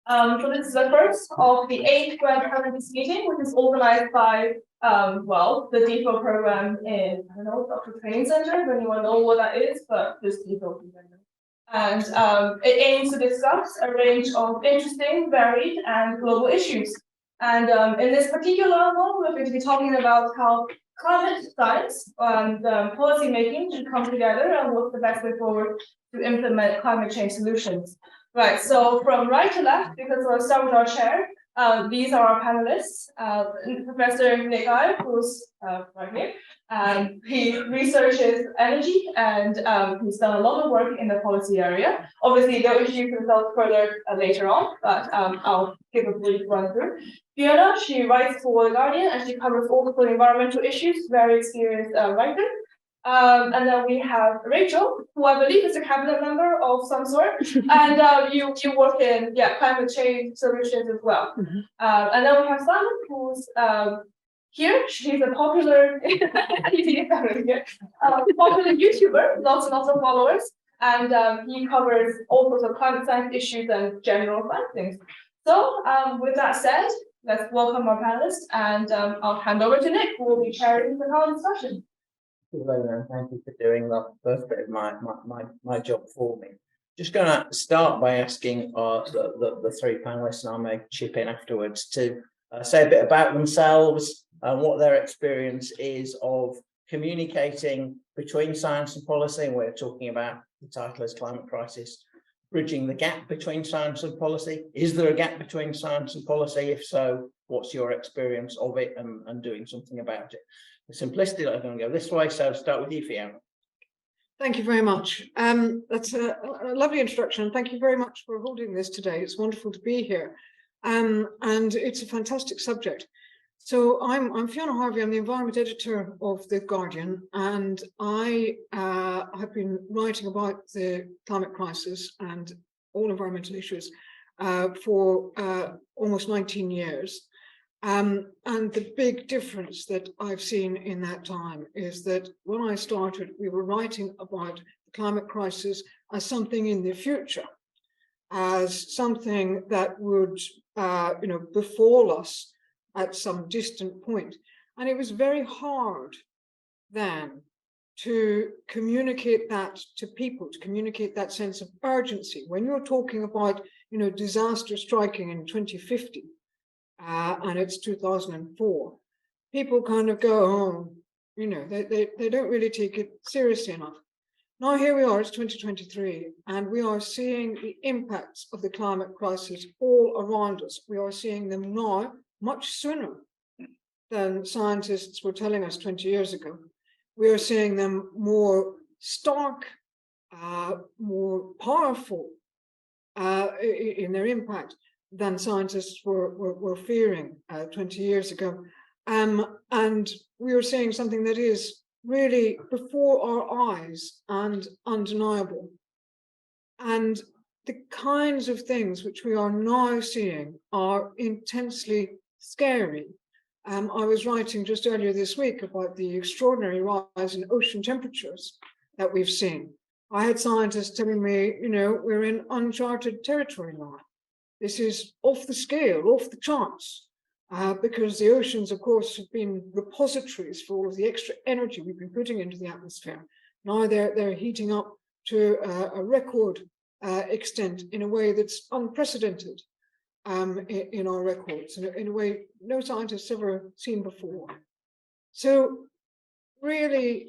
So this is the first of the 8 Grand Candidates meeting, which is organized by, the DEFO program in, I don't know, Doctor Training Center. Does anyone know what that is? But this DEFO program. And it aims to discuss a range of interesting, varied, and global issues. And in this particular one, we're going to be talking about how climate science and policy making should come together and what's the best way forward to implement climate change solutions. Right, so from right to left, because we'll start with our chair, these are our panelists. Professor Nick I, who's right here, he researches energy and he's done a lot of work in the policy area. Obviously, they'll introduce themselves further later on, but I'll give a brief run through. Fiona, she writes for The Guardian and she covers all the environmental issues, very experienced writer. And then we have Rachel, who I believe is a cabinet member of some sort, and you work in climate change solutions as well. And then we have Simon, who's here. He's a popular popular YouTuber, lots and lots of followers, and he covers all sorts of climate science issues and general science things. So with that said, let's welcome our panelists, and I'll hand over to Nick, who will be chairing the panel discussion. Thank you for doing the first bit of my job for me. Just going to start by asking the 3 panelists, and I may chip in afterwards, to say a bit about themselves and what their experience is of communicating between science and policy. And we're talking about, the title is Climate Crisis, Bridging the Gap Between Science and Policy. Is there a gap between science and policy? If so, what's your experience of it and doing something about it? The simplicity, I'm going to go this way, so start with you, Fiona. Thank you very much. That's a lovely introduction, and thank you very much for holding this today. It's wonderful to be here, and it's a fantastic subject. So I'm Fiona Harvey. I'm the environment editor of The Guardian, and I have been writing about the climate crisis and all environmental issues for almost 19 years. And the big difference that I've seen in that time is that when I started, we were writing about the climate crisis as something in the future, as something that would, befall us at some distant point. And it was very hard then to communicate that to people, to communicate that sense of urgency. When you're talking about, disaster striking in 2050, and it's 2004, people kind of go, oh, they don't really take it seriously enough. Now here we are, it's 2023, and we are seeing the impacts of the climate crisis all around us. We are seeing them now much sooner than scientists were telling us 20 years ago. We are seeing them more stark, more powerful in their impact than scientists were fearing 20 years ago. And we are seeing something that is really before our eyes and undeniable. And the kinds of things which we are now seeing are intensely scary. I was writing just earlier this week about the extraordinary rise in ocean temperatures that we've seen. I had scientists telling me, we're in uncharted territory now. This is off the scale, off the charts, because the oceans, of course, have been repositories for all of the extra energy we've been putting into the atmosphere. Now they're heating up to a record extent in a way that's unprecedented in our records, in a way no scientists ever seen before. So really,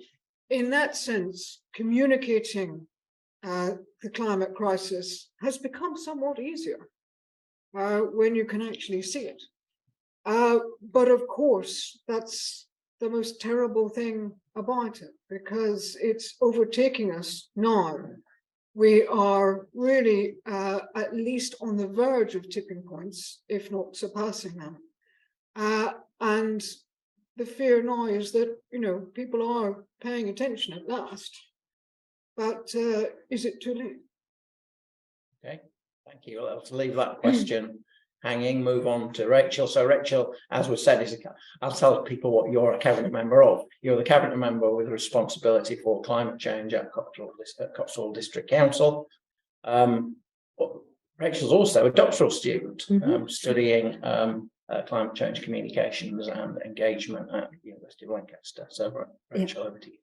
in that sense, communicating the climate crisis has become somewhat easier when you can actually see it. But of course, that's the most terrible thing about it, because it's overtaking us now. We are really at least on the verge of tipping points, if not surpassing them. And the fear now is that, people are paying attention at last. But is it too late? Okay, thank you. Let's leave that question hanging, move on to Rachel. So Rachel, as was said, I'll tell people what you're a cabinet member of. You're the cabinet member with responsibility for climate change at Cotswold District Council. Rachel's also a doctoral student studying climate change communications and engagement at the University of Lancaster. So, Rachel, over to you.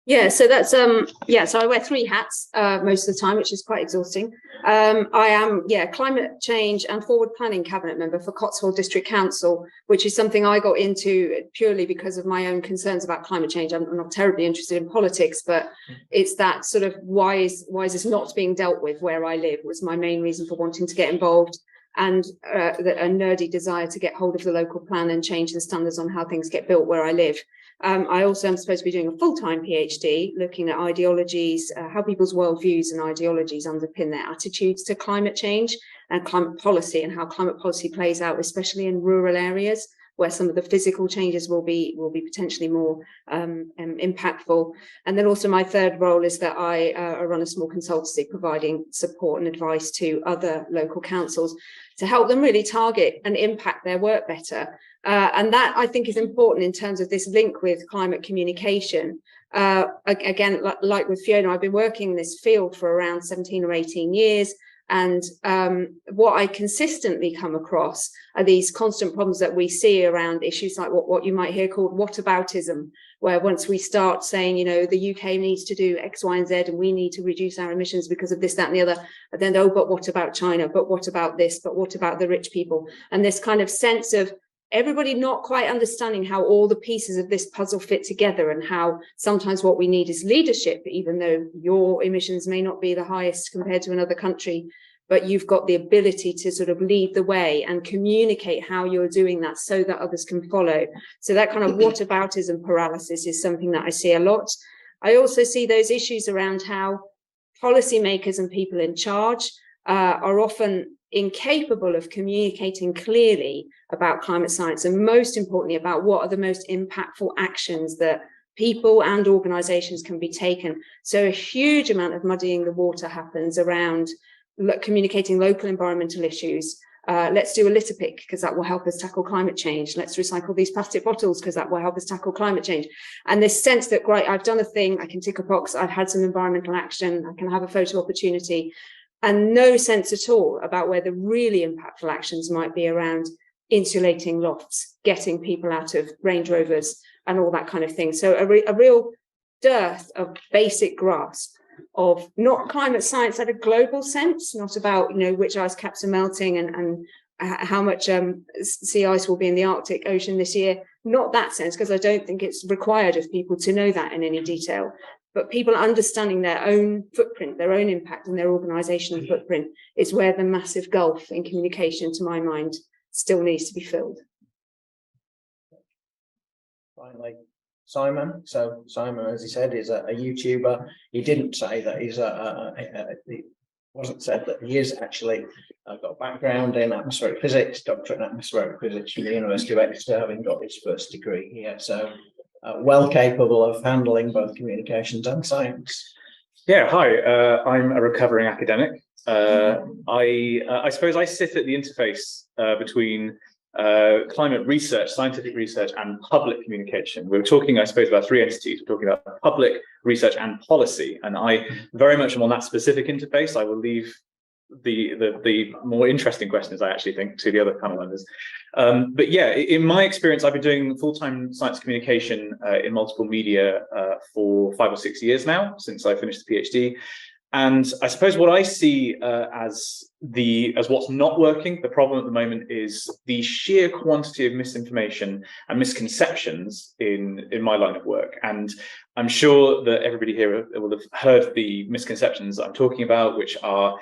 Yeah, so that's so I wear 3 hats most of the time, which is quite exhausting. I am climate change and forward planning cabinet member for Cotswold District Council, which is something I got into purely because of my own concerns about climate change. I'm not terribly interested in politics, but it's that sort of why is this not being dealt with where I live was my main reason for wanting to get involved, and a nerdy desire to get hold of the local plan and change the standards on how things get built where I live. I also am supposed to be doing a full-time PhD looking at ideologies, how people's worldviews and ideologies underpin their attitudes to climate change and climate policy, and how climate policy plays out, especially in rural areas where some of the physical changes will be potentially more impactful. And then also my third role is that I run a small consultancy providing support and advice to other local councils to help them really target and impact their work better. And that I think is important in terms of this link with climate communication. Again, like with Fiona, I've been working in this field for around 17 or 18 years. And what I consistently come across are these constant problems that we see around issues like what you might hear called whataboutism, where once we start saying, you know, the UK needs to do X, Y, and Z, and we need to reduce our emissions because of this, that, and the other, and then, oh, but what about China? But what about this? But what about the rich people? And this kind of sense of everybody not quite understanding how all the pieces of this puzzle fit together, and how sometimes what we need is leadership, even though your emissions may not be the highest compared to another country, but you've got the ability to sort of lead the way and communicate how you're doing that so that others can follow. So that kind of whataboutism paralysis is something that I see a lot. I also see those issues around how policymakers and people in charge are often incapable of communicating clearly about climate science, and most importantly about what are the most impactful actions that people and organizations can be taken. So a huge amount of muddying the water happens around communicating local environmental issues. Let's do a litter pick because that will help us tackle climate change. Let's recycle these plastic bottles because that will help us tackle climate change. And this sense that, great, I've done a thing, I can tick a box, I've had some environmental action, I can have a photo opportunity, and no sense at all about where the really impactful actions might be around insulating lofts, getting people out of Range Rovers and all that kind of thing. So a real dearth of basic grasp of not climate science at a global sense, not about, you know, which ice caps are melting and how much sea ice will be in the Arctic Ocean this year, not that sense, because I don't think it's required of people to know that in any detail, but people understanding their own footprint, their own impact and their organizational footprint is where the massive gulf in communication, to my mind, still needs to be filled. Finally, Simon. So Simon, as he said, is a YouTuber. He didn't say that he's it wasn't said that he is actually got a background in atmospheric physics, doctorate in atmospheric physics from the University of Exeter, having got his first degree here. So well capable of handling both communications and science. Yeah, hi. I'm a recovering academic. I suppose I sit at the interface between climate research, scientific research, and public communication. We were talking, I suppose, about 3 entities. We're talking about public, research, and policy. And I very much am on that specific interface. I will leave the more interesting questions, I actually think, to the other panel members. But yeah, in my experience, I've been doing full-time science communication in multiple media for 5 or 6 years now, since I finished the PhD. And I suppose what I see as what's not working, the problem at the moment, is the sheer quantity of misinformation and misconceptions in my line of work. And I'm sure that everybody here will have heard the misconceptions I'm talking about, which are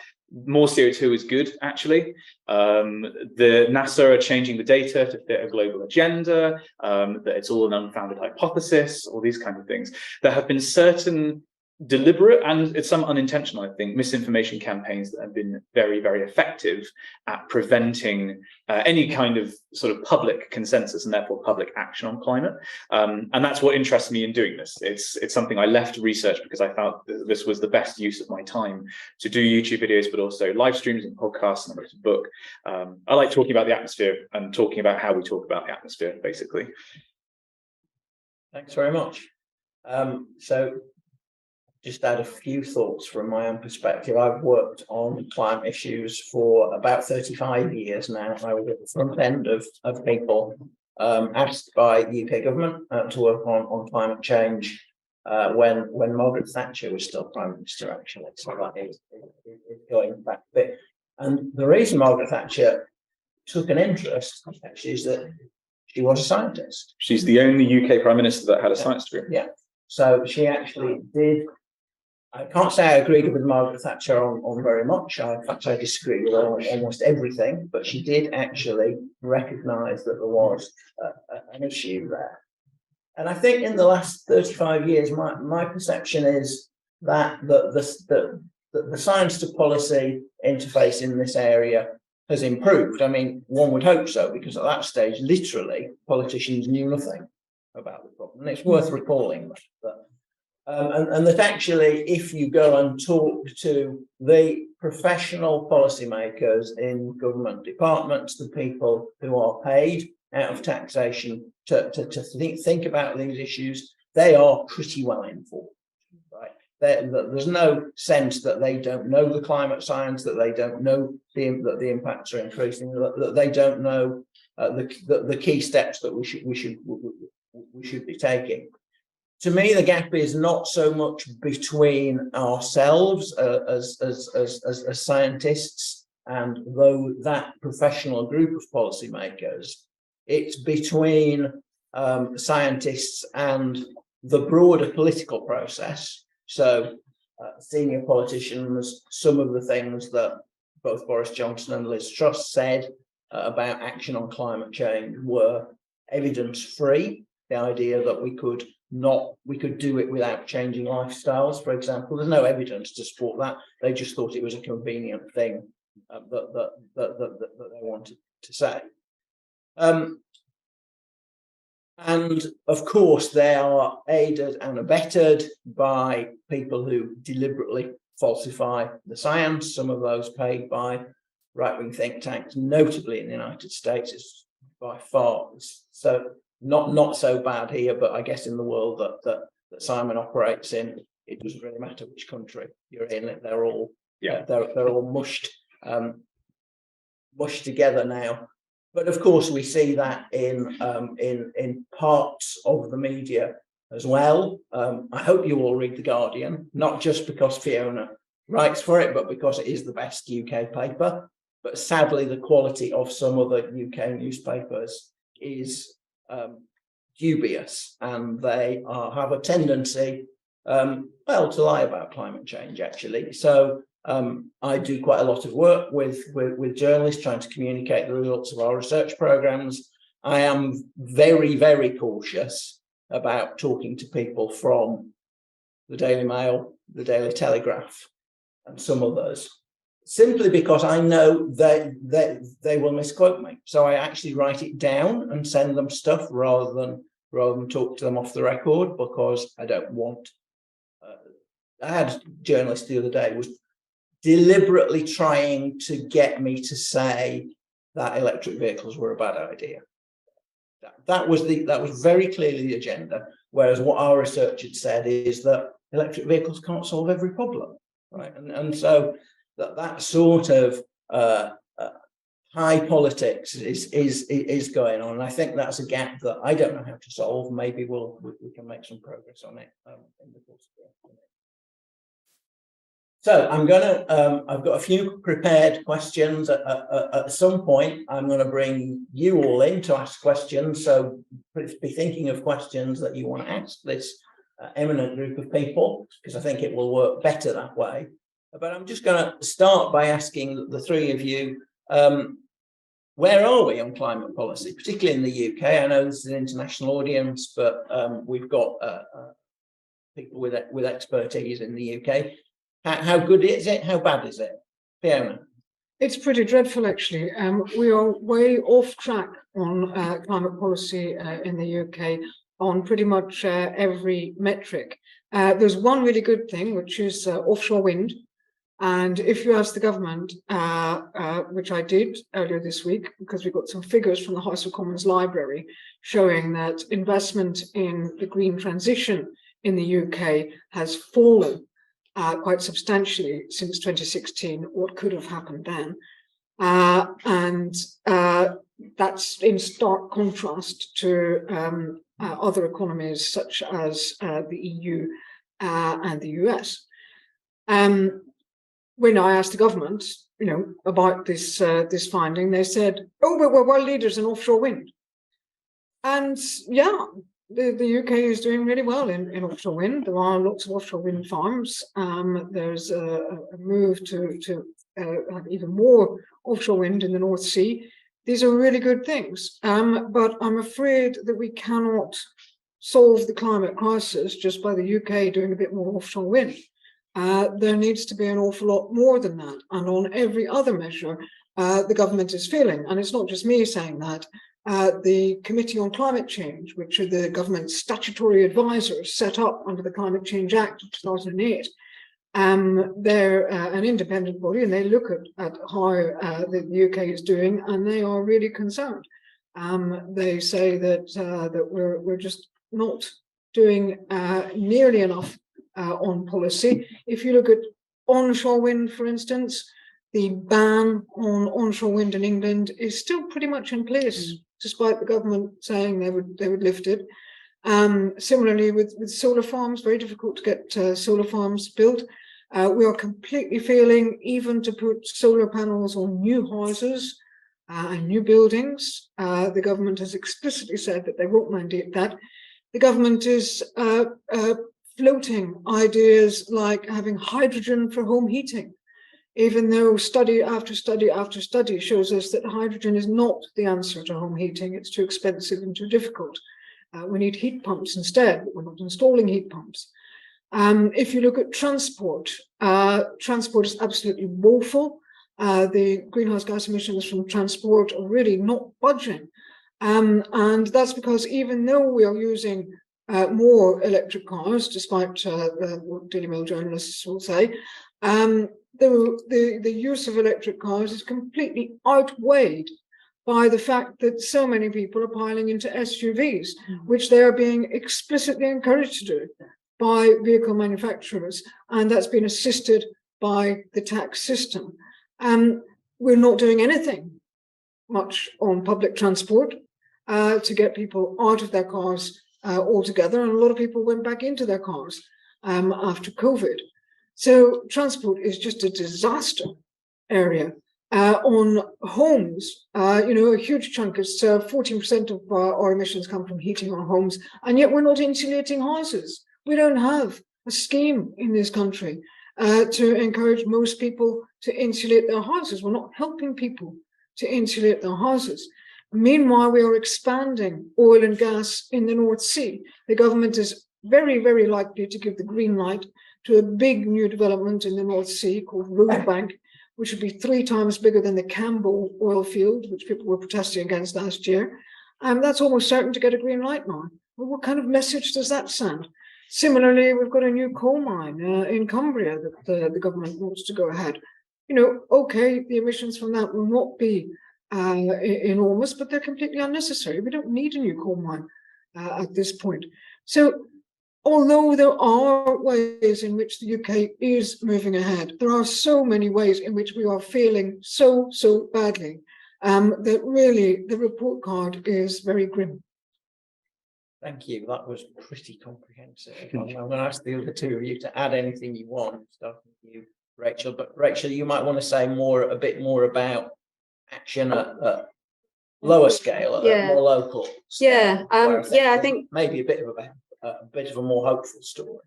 more CO2 is good, actually. The NASA are changing the data to fit a global agenda, that it's all an unfounded hypothesis, all these kinds of things. There have been certain deliberate and it's some unintentional, I think, misinformation campaigns that have been very, very effective at preventing any kind of sort of public consensus and therefore public action on climate. And that's what interests me in doing this. It's something I left research because I felt that this was the best use of my time to do YouTube videos, but also live streams and podcasts, and I wrote a book. I like talking about the atmosphere and talking about how we talk about the atmosphere, basically. Thanks very much. So just add a few thoughts from my own perspective. I've worked on climate issues for about 35 years now. I was at the front end of people asked by the UK government to work on climate change when Margaret Thatcher was still Prime Minister, actually. So that is going back a bit. And the reason Margaret Thatcher took an interest actually is that she was a scientist. She's the only UK Prime Minister that had a science degree. Yeah. So she actually did. I can't say I agreed with Margaret Thatcher on very much. In fact, I disagree with her on almost everything, but she did actually recognise that there was an issue there. And I think in the last 35 years, my perception is that the science to policy interface in this area has improved. I mean, one would hope so, because at that stage, literally, politicians knew nothing about the problem. And it's worth recalling that. And that actually, if you go and talk to the professional policymakers in government departments, the people who are paid out of taxation to think about these issues, they are pretty well informed, right? There's no sense that they don't know the climate science, that they don't know that the impacts are increasing, that they don't know the key steps that we should be taking. To me, the gap is not so much between ourselves as scientists and that professional group of policymakers. It's between scientists and the broader political process. So senior politicians, some of the things that both Boris Johnson and Liz Truss said about action on climate change were evidence-free. The idea that we could do it without changing lifestyles, for example. There's no evidence to support that. They just thought it was a convenient thing that they wanted to say. And of course, they are aided and abetted by people who deliberately falsify the science. Some of those paid by right-wing think tanks, notably in the United States, is by far so. Not so bad here, but I guess in the world that Simon operates in, it doesn't really matter which country you're in. They're all they're all mushed together now. But of course, we see that in parts of the media as well. I hope you all read The Guardian, not just because Fiona writes for it, but because it is the best UK paper. But sadly, the quality of some other UK newspapers is dubious, and they have a tendency, to lie about climate change, actually. So I do quite a lot of work with journalists trying to communicate the results of our research programs. I am very, very cautious about talking to people from the Daily Mail, the Daily Telegraph, and some others, simply because I know that they will misquote me. So I actually write it down and send them stuff rather than talk to them off the record, because I don't want. I had a journalist the other day was deliberately trying to get me to say that electric vehicles were a bad idea. That was very clearly the agenda. Whereas what our research had said is that electric vehicles can't solve every problem, right? And so that sort of high politics is going on, and I think that's a gap that I don't know how to solve. Maybe we can make some progress on it in the course of the afternoon. So I've got a few prepared questions. At some point, I'm going to bring you all in to ask questions. So be thinking of questions that you want to ask this eminent group of people, because I think it will work better that way. But I'm just going to start by asking the three of you, where are we on climate policy, particularly in the UK? I know this is an international audience, but we've got people with expertise in the UK. How good is it? How bad is it? Fiona? It's pretty dreadful, actually. We are way off track on climate policy in the UK on pretty much every metric. There's one really good thing, which is offshore wind. And if you ask the government, which I did earlier this week, because we got some figures from the House of Commons Library showing that investment in the green transition in the UK has fallen quite substantially since 2016 what could have happened then. That's in stark contrast to other economies such as the EU and the US. When I asked the government, about this this finding, they said, "Oh, we're world leaders in offshore wind." And yeah, the UK is doing really well in offshore wind. There are lots of offshore wind farms. There's a move to have even more offshore wind in the North Sea. These are really good things, but I'm afraid that we cannot solve the climate crisis just by the UK doing a bit more offshore wind. There needs to be an awful lot more than that, and on every other measure, the government is failing. And it's not just me saying that. The Committee on Climate Change, which are the government's statutory advisors set up under the Climate Change Act of 2008, they're an independent body, and they look at how the UK is doing, and they are really concerned. They say that we're just not doing nearly enough on policy. If you look at onshore wind, for instance, the ban on onshore wind in England is still pretty much in place, despite the government saying they would lift it. Similarly, with solar farms, very difficult to get solar farms built. We are completely failing even to put solar panels on new houses and new buildings. The government has explicitly said that they won't mandate that. The government is floating ideas like having hydrogen for home heating, even though study after study after study shows us that hydrogen is not the answer to home heating. It's too expensive and too difficult. We need heat pumps instead, but we're not installing heat pumps. If you look at transport, transport is absolutely woeful. The greenhouse gas emissions from transport are really not budging. And that's because even though we are using more electric cars, despite what Daily Mail journalists will say, the use of electric cars is completely outweighed by the fact that so many people are piling into SUVs, which they are being explicitly encouraged to do by vehicle manufacturers, and that's been assisted by the tax system. We're not doing anything much on public transport to get people out of their cars altogether, and a lot of people went back into their cars after COVID. So transport is just a disaster area. On homes, a huge chunk is 14% of our emissions come from heating our homes, and yet we're not insulating houses. We don't have a scheme in this country to encourage most people to insulate their houses. We're not helping people to insulate their houses. Meanwhile, we are expanding oil and gas in the North Sea. The government is very, very likely to give the green light to a big new development in the North Sea called Rosebank, which would be 3 times bigger than the Campbell oil field, which people were protesting against last year. That's almost certain to get a green light now. Well, what kind of message does that send? Similarly, we've got a new coal mine in Cumbria that the government wants to go ahead. Okay, the emissions from that will not be enormous, but they're completely unnecessary. We don't need a new coal mine at this point. So although there are ways in which the UK is moving ahead, there are so many ways in which we are failing so badly that really the report card is very grim. Thank you. That was pretty comprehensive. I'm going to ask the other two of you to add anything you want, starting with you, Rachel. But Rachel, you might want to say a bit more about action at lower scale, at more local scale. I think maybe a bit of a more hopeful story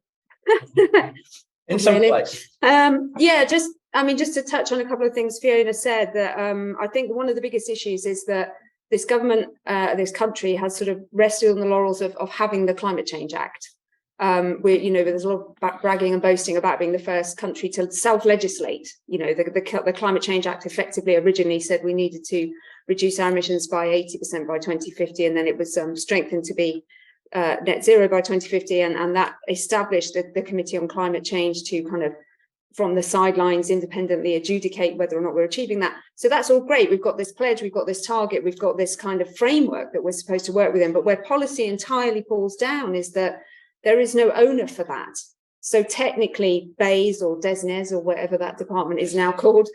in some places. Just to touch on a couple of things Fiona said, that I think one of the biggest issues is that this government, this country has sort of rested on the laurels of having the Climate Change Act. There's a lot of bragging and boasting about being the first country to self-legislate. The Climate Change Act effectively originally said we needed to reduce our emissions by 80% by 2050, and then it was strengthened to be net zero by 2050, and that established the Committee on Climate Change to kind of, from the sidelines, independently adjudicate whether or not we're achieving that. So that's all great. We've got this pledge, we've got this target, we've got this kind of framework that we're supposed to work within. But where policy entirely falls down is that there is no owner for that. So technically, BEIS or DESNES or whatever that department is now called,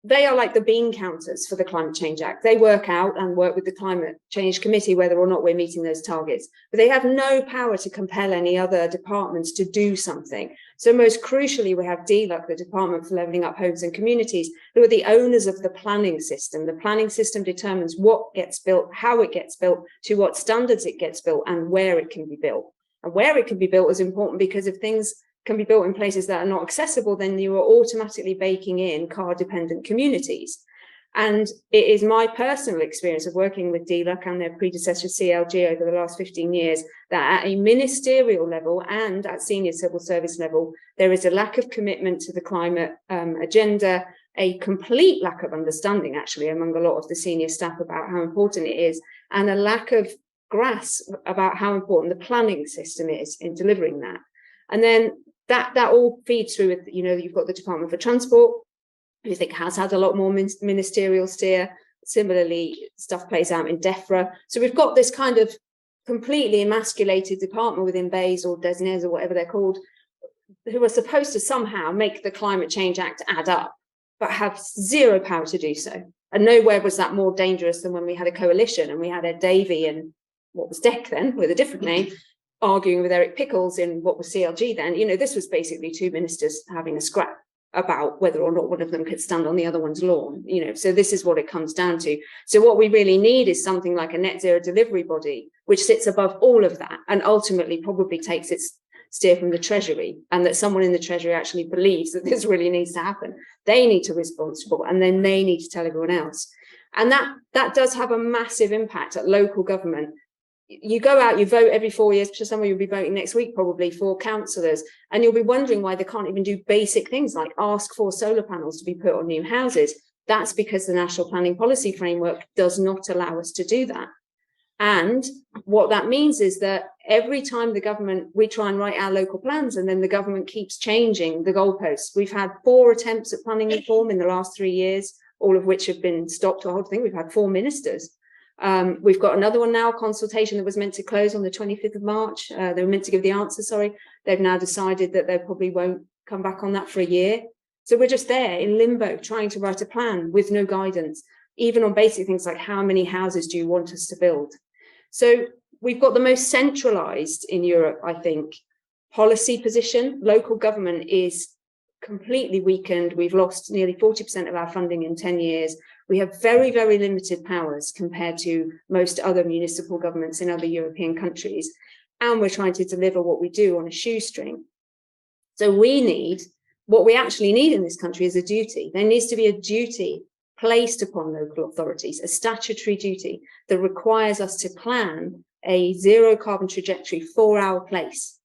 they are like the bean counters for the Climate Change Act. They work out and work with the Climate Change Committee whether or not we're meeting those targets, but they have no power to compel any other departments to do something. So most crucially, we have DLUC, the Department for Levelling Up Homes and Communities, who are the owners of the planning system. The planning system determines what gets built, how it gets built, to what standards it gets built, and where it can be built. And where it can be built is important, because if things can be built in places that are not accessible, then you are automatically baking in car-dependent communities. And it is my personal experience of working with DLUC and their predecessor CLG over the last 15 years that at a ministerial level and at senior civil service level, there is a lack of commitment to the climate agenda, a complete lack of understanding actually among a lot of the senior staff about how important it is, and a lack of grasp about how important the planning system is in delivering that. And then that all feeds through with, you know, you've got the Department for Transport, who I think has had a lot more ministerial steer. Similarly, stuff plays out in DEFRA. So we've got this kind of completely emasculated department within BEIS or DESNES or whatever they're called, who are supposed to somehow make the Climate Change Act add up, but have zero power to do so. And nowhere was that more dangerous than when we had a coalition and we had Ed Davey and what was DEC then, with a different name, arguing with Eric Pickles in what was CLG then. You know, this was basically two ministers having a scrap about whether or not one of them could stand on the other one's lawn, you know, so this is what it comes down to. So what we really need is something like a net zero delivery body, which sits above all of that and ultimately probably takes its steer from the Treasury, and that someone in the Treasury actually believes that this really needs to happen. They need to be responsible, and then they need to tell everyone else. And that does have a massive impact at local government. You go out, you vote every 4 years, some of you will be voting next week probably for councillors, and you'll be wondering why they can't even do basic things like ask for solar panels to be put on new houses. That's because the National Planning Policy Framework does not allow us to do that. And what that means is that every time the government, we try and write our local plans, and then the government keeps changing the goalposts. We've had 4 attempts at planning reform in the last 3 years, all of which have been stopped. I think we've had 4 ministers. We've got another one now, consultation that was meant to close on the 25th of March. They were meant to give the answer, sorry. They've now decided that they probably won't come back on that for a year. So we're just there in limbo, trying to write a plan with no guidance, even on basic things like how many houses do you want us to build? So we've got the most centralized in Europe, I think, policy position. Local government is completely weakened. We've lost nearly 40% of our funding in 10 years. We have very, very limited powers compared to most other municipal governments in other European countries. And we're trying to deliver what we do on a shoestring. So what we actually need in this country is a duty. There needs to be a duty placed upon local authorities, a statutory duty that requires us to plan a zero carbon trajectory for our place,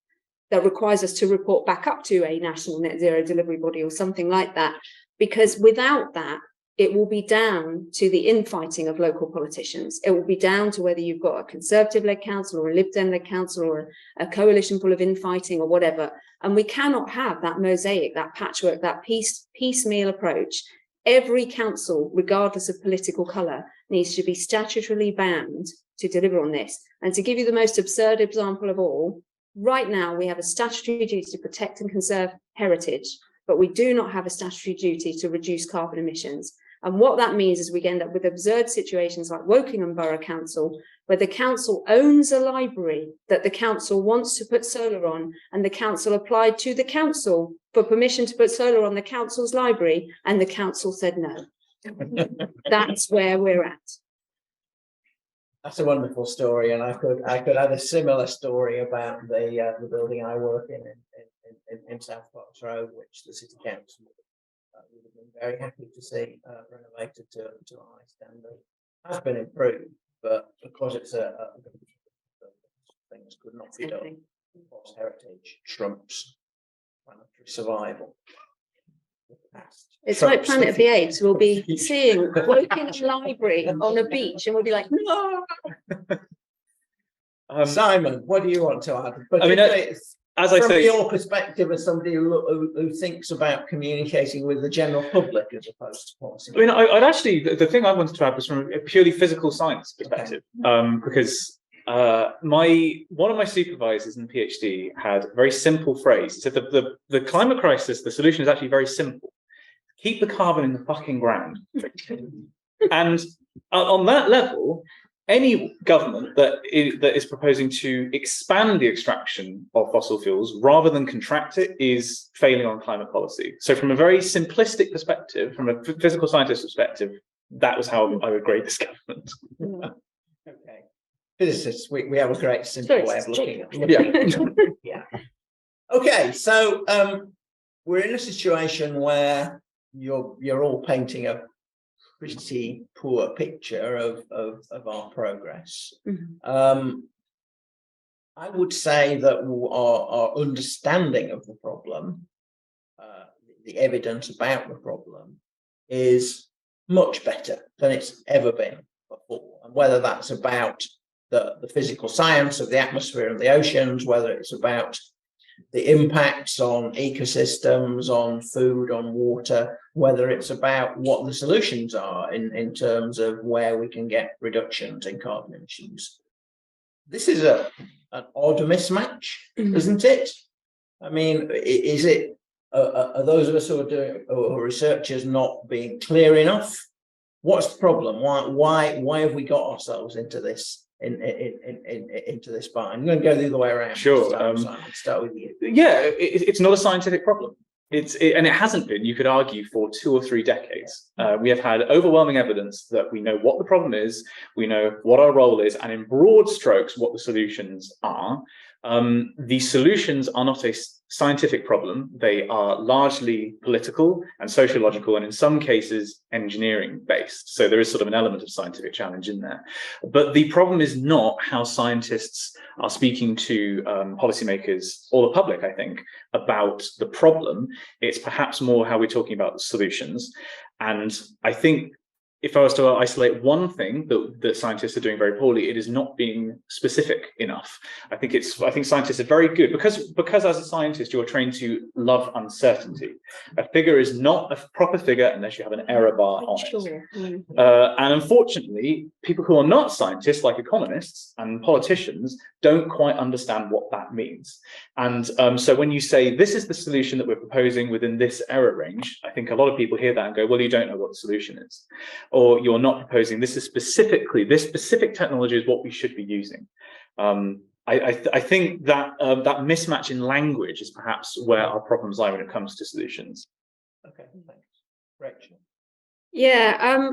that requires us to report back up to a national net zero delivery body or something like that. Because without that, it will be down to the infighting of local politicians. It will be down to whether you've got a Conservative-led council or a Lib Dem-led council or a coalition full of infighting or whatever. And we cannot have that mosaic, that patchwork, that piecemeal approach. Every council, regardless of political colour, needs to be statutorily bound to deliver on this. And to give you the most absurd example of all, right now we have a statutory duty to protect and conserve heritage, but we do not have a statutory duty to reduce carbon emissions. And what that means is we end up with absurd situations like Wokingham Borough Council, where the council owns a library that the council wants to put solar on, and the council applied to the council for permission to put solar on the council's library, and the council said no. That's where we're at. That's a wonderful story, and I could add a similar story about the building I work in South Parks Road, which the City Council would have been very happy to see renovated to a high standard. It has been improved, but because it's things could not be done. Because heritage trumps planetary survival. It's like Planet of the Apes. We'll be seeing Wokingham Library on a beach, and we'll be like, no. Simon, what do you want to add? I mean, as I say, from your perspective as somebody who thinks about communicating with the general public as opposed to policy. I mean, I'd actually, the thing I wanted to add was from a purely physical science perspective, because one of my supervisors in PhD had a very simple phrase. He said the climate crisis, the solution is actually very simple. Keep the carbon in the fucking ground. And on that level, any government that is proposing to expand the extraction of fossil fuels rather than contract it is failing on climate policy. So from a very simplistic perspective, from a physical scientist perspective, that was how I would grade this government. Okay. Physicists, we have a great simple way of looking at Yeah. Yeah. Okay, so we're in a situation where you're all painting a pretty poor picture of our progress. I would say that our understanding of the problem, the evidence about the problem, is much better than it's ever been before. And whether that's about the physical science of the atmosphere and the oceans, whether it's about the impacts on ecosystems, on food, on water, whether it's about what the solutions are in terms of where we can get reductions in carbon emissions. This is an odd mismatch, isn't it? I mean, is it, are those of us who are doing, or researchers not being clear enough? What's the problem? Why have we got ourselves into this? Into this part? I'm going to go the other way around. Sure. Start with you. Yeah, it's not a scientific problem. And it hasn't been, you could argue, for 2 or 3 decades. We have had overwhelming evidence that we know what the problem is, we know what our role is, and in broad strokes, what the solutions are. The solutions are not a scientific problem. They are largely political and sociological, and in some cases, engineering based. So there is sort of an element of scientific challenge in there. But the problem is not how scientists are speaking to policymakers or the public, I think, about the problem. It's perhaps more how we're talking about the solutions. And I think if I was to isolate one thing that scientists are doing very poorly, it is not being specific enough. I think scientists are very good because as a scientist, you're trained to love uncertainty. A figure is not a proper figure unless you have an error bar on it. And unfortunately, people who are not scientists, like economists and politicians, don't quite understand what that means. And so when you say this is the solution that we're proposing within this error range, I think a lot of people hear that and go, well, you don't know what the solution is. Or you're not proposing this specific technology is what we should be using. I think that that mismatch in language is perhaps where our problems lie when it comes to solutions. Okay, thanks. Rachel. Yeah,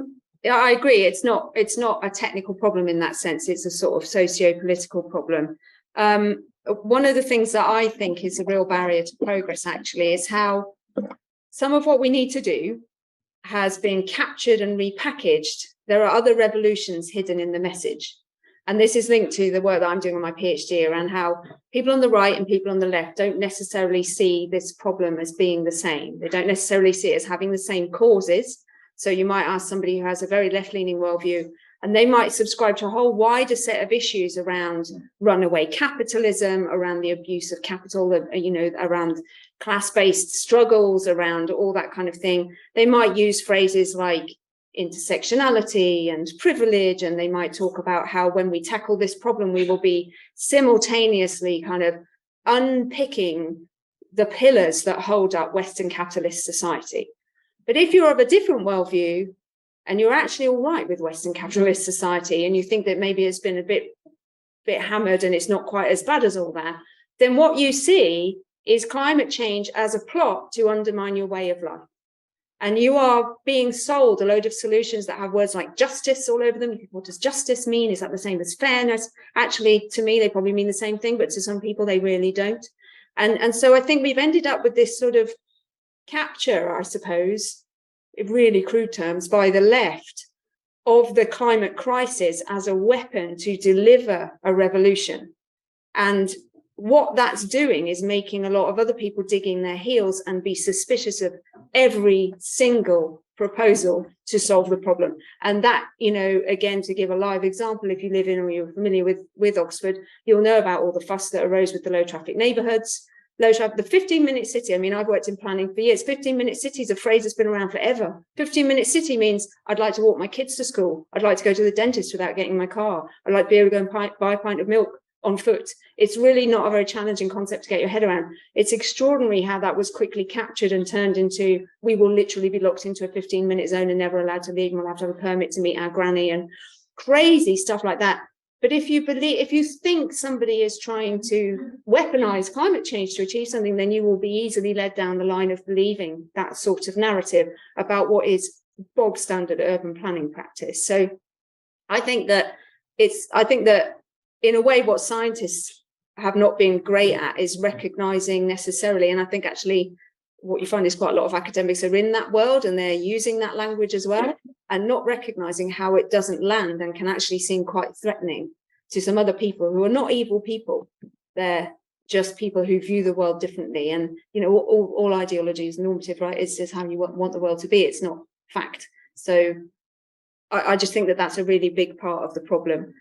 I agree. It's not a technical problem in that sense. It's a sort of socio-political problem. One of the things that I think is a real barrier to progress actually is how some of what we need to do has been captured and repackaged. There are other revolutions hidden in the message. And this is linked to the work that I'm doing on my PhD around how people on the right and people on the left don't necessarily see this problem as being the same. They don't necessarily see it as having the same causes. So you might ask somebody who has a very left-leaning worldview, and they might subscribe to a whole wider set of issues around runaway capitalism, around the abuse of capital, around class-based struggles, around all that kind of thing. They might use phrases like intersectionality and privilege, and they might talk about how when we tackle this problem, we will be simultaneously kind of unpicking the pillars that hold up Western capitalist society. But if you're of a different worldview and you're actually all right with Western capitalist society, and you think that maybe it's been a bit hammered and it's not quite as bad as all that, then what you see is climate change as a plot to undermine your way of life. And you are being sold a load of solutions that have words like justice all over them. You think, what does justice mean? Is that the same as fairness? Actually, to me, they probably mean the same thing, but to some people, they really don't. And so I think we've ended up with this sort of capture, I suppose, in really crude terms, by the left of the climate crisis as a weapon to deliver a revolution. And what that's doing is making a lot of other people digging their heels and be suspicious of every single proposal to solve the problem. And that, again, to give a live example, if you live in or you're familiar with Oxford, you'll know about all the fuss that arose with the low traffic neighbourhoods. the 15-minute city. I mean, I've worked in planning for years. 15-minute city is a phrase that's been around forever. 15-minute city means I'd like to walk my kids to school. I'd like to go to the dentist without getting in my car. I'd like to be able to go and buy a pint of milk on foot. It's really not a very challenging concept to get your head around. It's extraordinary how that was quickly captured and turned into, we will literally be locked into a 15-minute zone and never allowed to leave, and we'll have to have a permit to meet our granny, and crazy stuff like that. But if you think somebody is trying to weaponize climate change to achieve something, then you will be easily led down the line of believing that sort of narrative about what is bog standard urban planning practice. So I think that in a way, what scientists have not been great at is recognizing necessarily, and I think actually what you find is quite a lot of academics are in that world and they're using that language as well, and not recognizing how it doesn't land and can actually seem quite threatening to some other people who are not evil people. They're just people who view the world differently. And, you know, all ideology is normative, right? It's just how you want the world to be. It's not fact. So I just think that that's a really big part of the problem.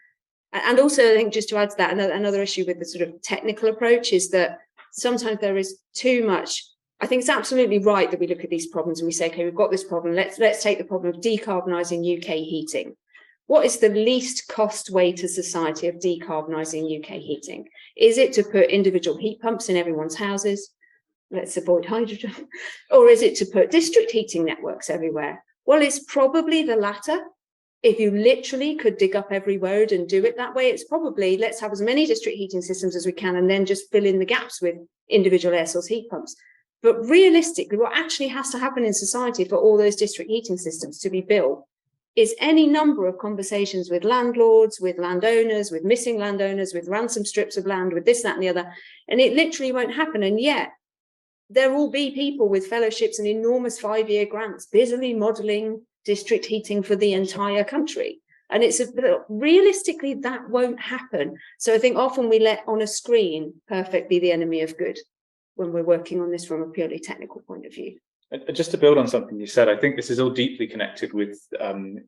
And also, I think, just to add to that, another issue with the sort of technical approach is that sometimes there is too much. I think it's absolutely right that we look at these problems and we say, okay, we've got this problem. Let's take the problem of decarbonising UK heating. What is the least cost way to society of decarbonising UK heating? Is it to put individual heat pumps in everyone's houses? Let's avoid hydrogen. Or is it to put district heating networks everywhere? Well, it's probably the latter. If you literally could dig up every road and do it that way, it's probably let's have as many district heating systems as we can and then just fill in the gaps with individual air source heat pumps. But realistically, what actually has to happen in society for all those district heating systems to be built is any number of conversations with landlords, with landowners, with missing landowners, with ransom strips of land, with this, that, and the other. And it literally won't happen. And yet there will be people with fellowships and enormous 5-year grants busily modelling district heating for the entire country. And realistically, that won't happen. So I think often we let on a screen perfect be the enemy of good when we're working on this from a purely technical point of view. Just to build on something you said, I think this is all deeply connected with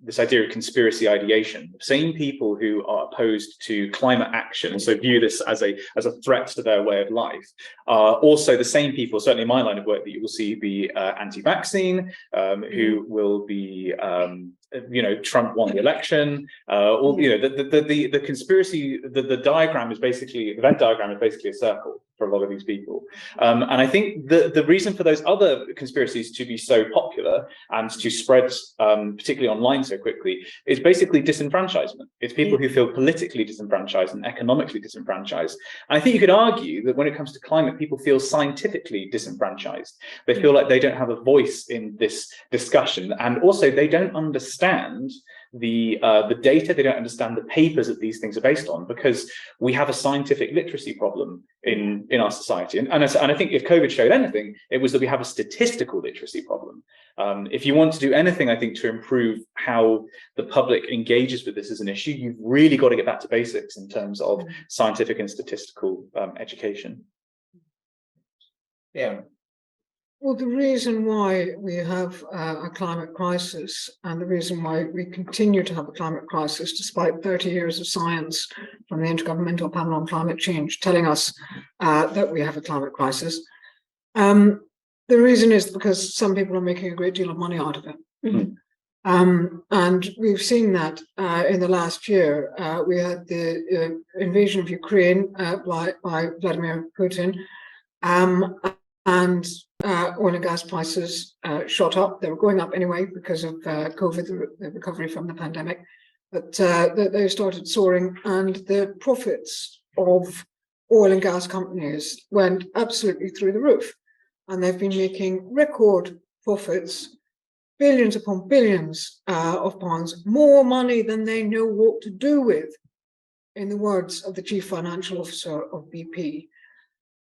this idea of conspiracy ideation. The same people who are opposed to climate action, so view this as a threat to their way of life, are also the same people, certainly in my line of work, that you will see be anti-vaccine, who will be Trump won the election, the conspiracy, the diagram is basically, the Venn diagram is basically a circle for a lot of these people. And I think the reason for those other conspiracies to be so popular and to spread, particularly online so quickly, is basically disenfranchisement. It's people who feel politically disenfranchised and economically disenfranchised. And I think you could argue that when it comes to climate, people feel scientifically disenfranchised. They feel like they don't have a voice in this discussion. And also they don't understand the data, they don't understand the papers that these things are based on, because we have a scientific literacy problem in our society. And I think if COVID showed anything, it was that we have a statistical literacy problem. If you want to do anything, I think, to improve how the public engages with this as an issue, you've really got to get back to basics in terms of scientific and statistical education. Yeah. Well, the reason why we have a climate crisis, and the reason why we continue to have a climate crisis, despite 30 years of science from the Intergovernmental Panel on Climate Change telling us that we have a climate crisis, the reason is because some people are making a great deal of money out of it. And we've seen that in the last year. We had the invasion of Ukraine by Vladimir Putin, and oil and gas prices shot up. They were going up anyway because of COVID, the recovery from the pandemic, but they started soaring, and the profits of oil and gas companies went absolutely through the roof. And they've been making record profits, billions upon billions of pounds, more money than they know what to do with, in the words of the chief financial officer of BP.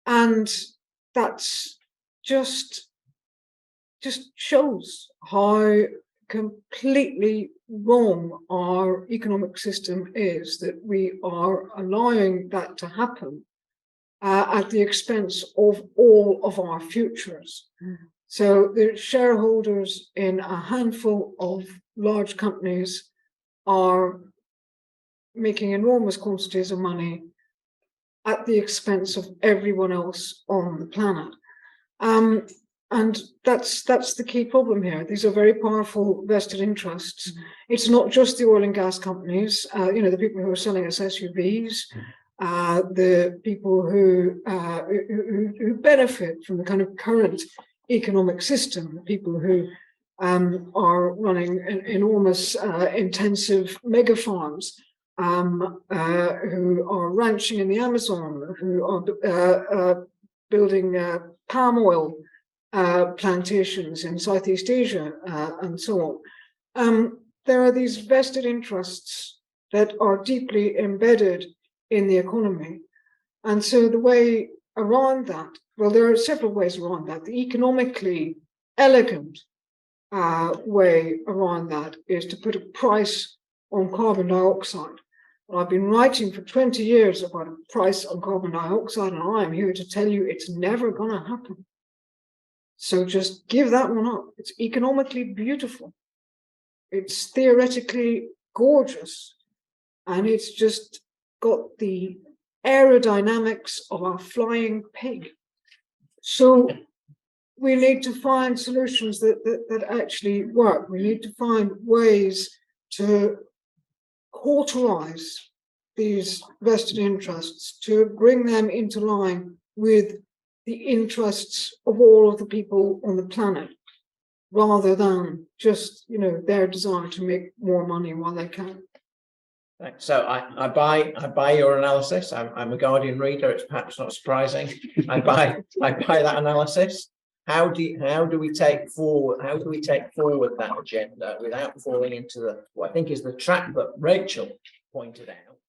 And that's just shows how completely wrong our economic system is, that we are allowing that to happen at the expense of all of our futures. So the shareholders in a handful of large companies are making enormous quantities of money at the expense of everyone else on the planet. And that's the key problem here. These are very powerful vested interests. It's not just the oil and gas companies, the people who are selling us SUVs, the people who benefit from the kind of current economic system, the people who are running enormous intensive mega farms, who are ranching in the Amazon, who are building palm oil plantations in Southeast Asia, and so on. There are these vested interests that are deeply embedded in the economy. And so the way around that, well, there are several ways around that. The economically elegant way around that is to put a price on carbon dioxide. Well, I've been writing for 20 years about a price on carbon dioxide, and I'm here to tell you it's never going to happen. So just give that one up. It's economically beautiful. It's theoretically gorgeous. And it's just got the aerodynamics of a flying pig. So we need to find solutions that actually work. We need to find ways to cauterize these vested interests, to bring them into line with the interests of all of the people on the planet, rather than just, their desire to make more money while they can. Thanks. So I buy your analysis. I'm a Guardian reader. It's perhaps not surprising. I buy that analysis. How do we take forward that agenda without falling into what I think is the trap that Rachel pointed out,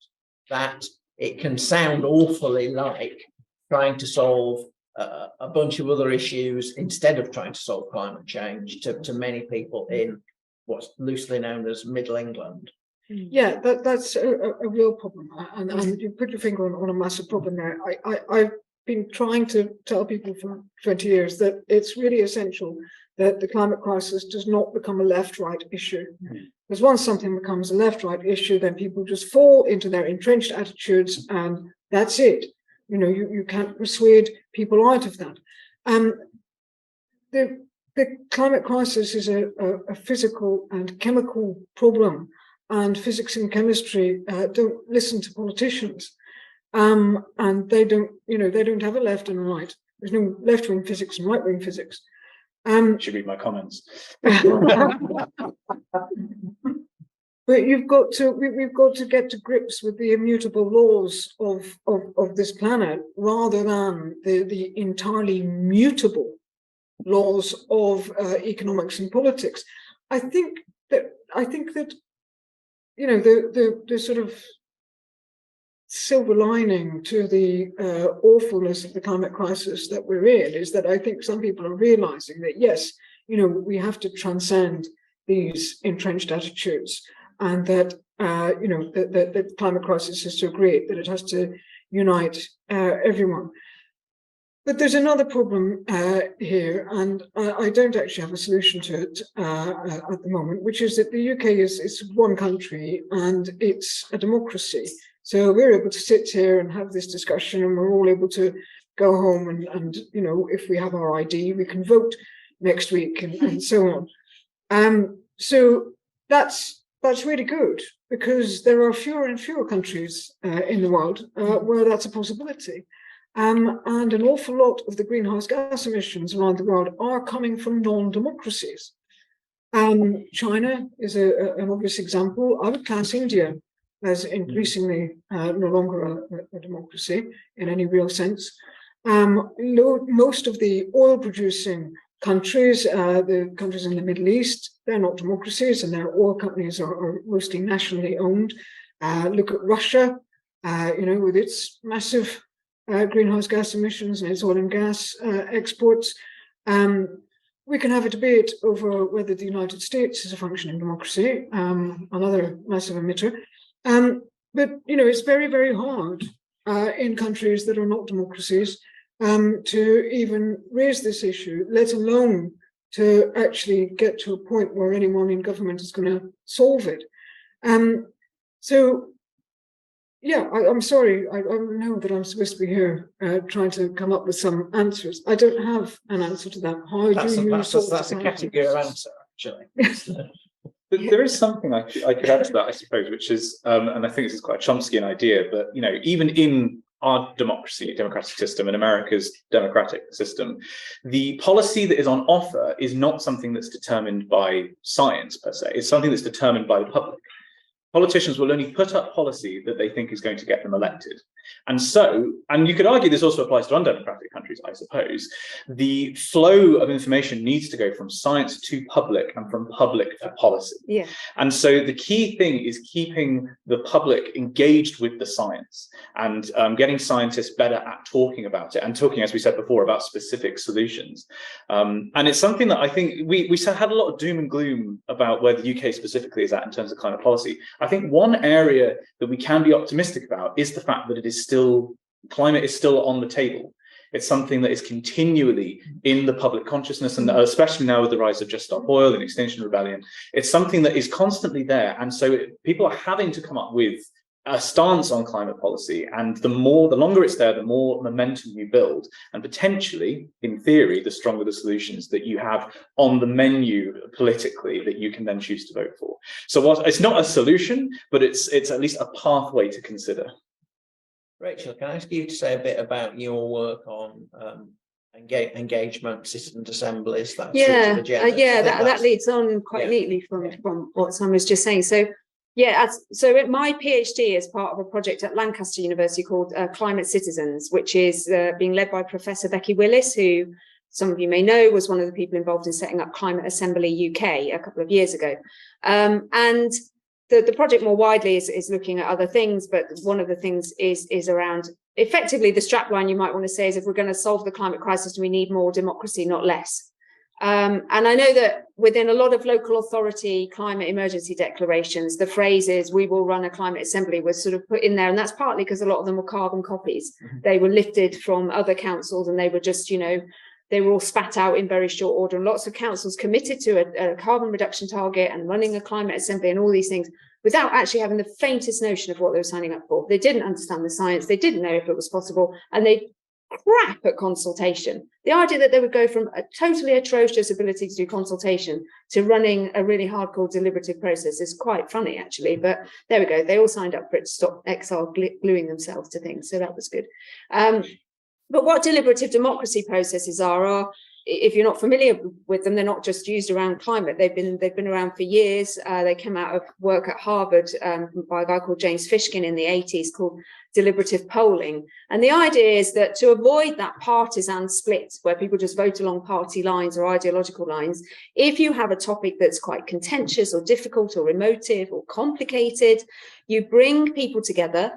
that it can sound awfully like trying to solve a bunch of other issues instead of trying to solve climate change to many people in what's loosely known as Middle England. Yeah, that's a real problem, and you put your finger on a massive problem there. I've been trying to tell people for 20 years that it's really essential that the climate crisis does not become a left-right issue. Because once something becomes a left-right issue, then people just fall into their entrenched attitudes, and that's it. You can't persuade people out of that. The climate crisis is a physical and chemical problem, and physics and chemistry don't listen to politicians, and they don't have a left and a right. There's no left-wing physics and right-wing physics. Should read my comments. But we've got to get to grips with the immutable laws of this planet, rather than the entirely mutable laws of economics and politics. I think that the sort of silver lining to the awfulness of the climate crisis that we're in is that I think some people are realizing that, yes, we have to transcend these entrenched attitudes, and that that the climate crisis is so great that it has to unite everyone. But there's another problem here, and I don't actually have a solution to it at the moment, which is that the UK is one country and it's a democracy. So we're able to sit here and have this discussion, and we're all able to go home and if we have our ID, we can vote next week and so on. So that's really good, because there are fewer and fewer countries in the world where that's a possibility. And an awful lot of the greenhouse gas emissions around the world are coming from non-democracies. China is an obvious example. I would class India as increasingly no longer a democracy in any real sense. Most of the oil-producing countries, the countries in the Middle East, they're not democracies, and their oil companies are mostly nationally owned. Look at Russia, with its massive greenhouse gas emissions and its oil and gas exports. We can have a debate over whether the United States is a functioning democracy, another massive emitter. But it's very, very hard in countries that are not democracies to even raise this issue, let alone to actually get to a point where anyone in government is going to solve it. So Yeah, I'm sorry. I know that I'm supposed to be here trying to come up with some answers. I don't have an answer to that. How That's do a, you that's, solve a, that's a the category of answer, actually. But there is something I could add to that, I suppose, which is, and I think this is quite a Chomskyan idea, but even in our democratic system, in America's democratic system, the policy that is on offer is not something that's determined by science per se. It's something that's determined by the public. Politicians will only put up policy that they think is going to get them elected. And so, and you could argue this also applies to undemocratic countries, I suppose, the flow of information needs to go from science to public and from public to policy. Yeah. And so the key thing is keeping the public engaged with the science and getting scientists better at talking about it and talking, as we said before, about specific solutions. And it's something that I think we had a lot of doom and gloom about where the UK specifically is at in terms of climate policy. I think one area that we can be optimistic about is the fact that climate is still on the table. It's something that is continually in the public consciousness, and especially now with the rise of Just Stop Oil and Extinction Rebellion, it's something that is constantly there. And so people are having to come up with a stance on climate policy, and the longer it's there, the more momentum you build, and potentially, in theory, the stronger the solutions that you have on the menu politically that you can then choose to vote for. So it's not a solution, but it's at least a pathway to consider. Rachel, can I ask you to say a bit about your work on engagement, citizen assemblies, that sort of agenda? That leads on quite neatly from what Simon was just saying. So my PhD is part of a project at Lancaster University called Climate Citizens, which is being led by Professor Becky Willis, who some of you may know was one of the people involved in setting up Climate Assembly UK a couple of years ago. And the project more widely is looking at other things, but one of the things is around effectively the strapline you might want to say is, if we're going to solve the climate crisis, we need more democracy, not less. And I know that within a lot of local authority climate emergency declarations, the phrase is, we will run a climate assembly, was sort of put in there. And that's partly because a lot of them were carbon copies. They were lifted from other councils and they were just, they were all spat out in very short order. And lots of councils committed to a carbon reduction target and running a climate assembly and all these things without actually having the faintest notion of what they were signing up for. They didn't understand the science. They didn't know if it was possible. And they crap at consultation. The idea that they would go from a totally atrocious ability to do consultation to running a really hardcore deliberative process is quite funny, actually. But there we go. They all signed up for it to stop XR gluing themselves to things. So that was good. But what deliberative democracy processes are, if you're not familiar with them, they're not just used around climate. They've been around for years. They came out of work at Harvard by a guy called James Fishkin in the 80s, called deliberative polling. And the idea is that to avoid that partisan split where people just vote along party lines or ideological lines, if you have a topic that's quite contentious or difficult or emotive or complicated, you bring people together.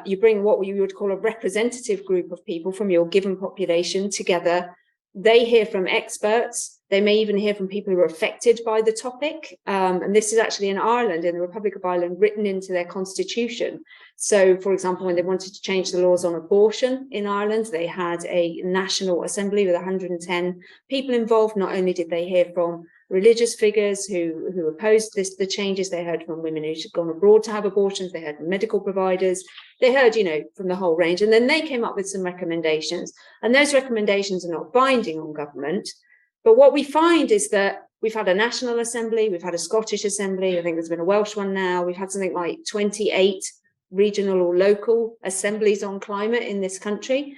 You bring what you would call a representative group of people from your given population together. They hear from experts. They may even hear from people who are affected by the topic. And this is actually in Ireland, in the Republic of Ireland, written into their constitution. So, for example, when they wanted to change the laws on abortion in Ireland, they had a national assembly with 110 people involved. Not only did they hear from religious figures who opposed the changes, they heard from women who had gone abroad to have abortions, they heard from medical providers, they heard, from the whole range. And then they came up with some recommendations. And those recommendations are not binding on government. But what we find is that we've had a national assembly, we've had a Scottish assembly, I think there's been a Welsh one now, we've had something like 28 regional or local assemblies on climate in this country.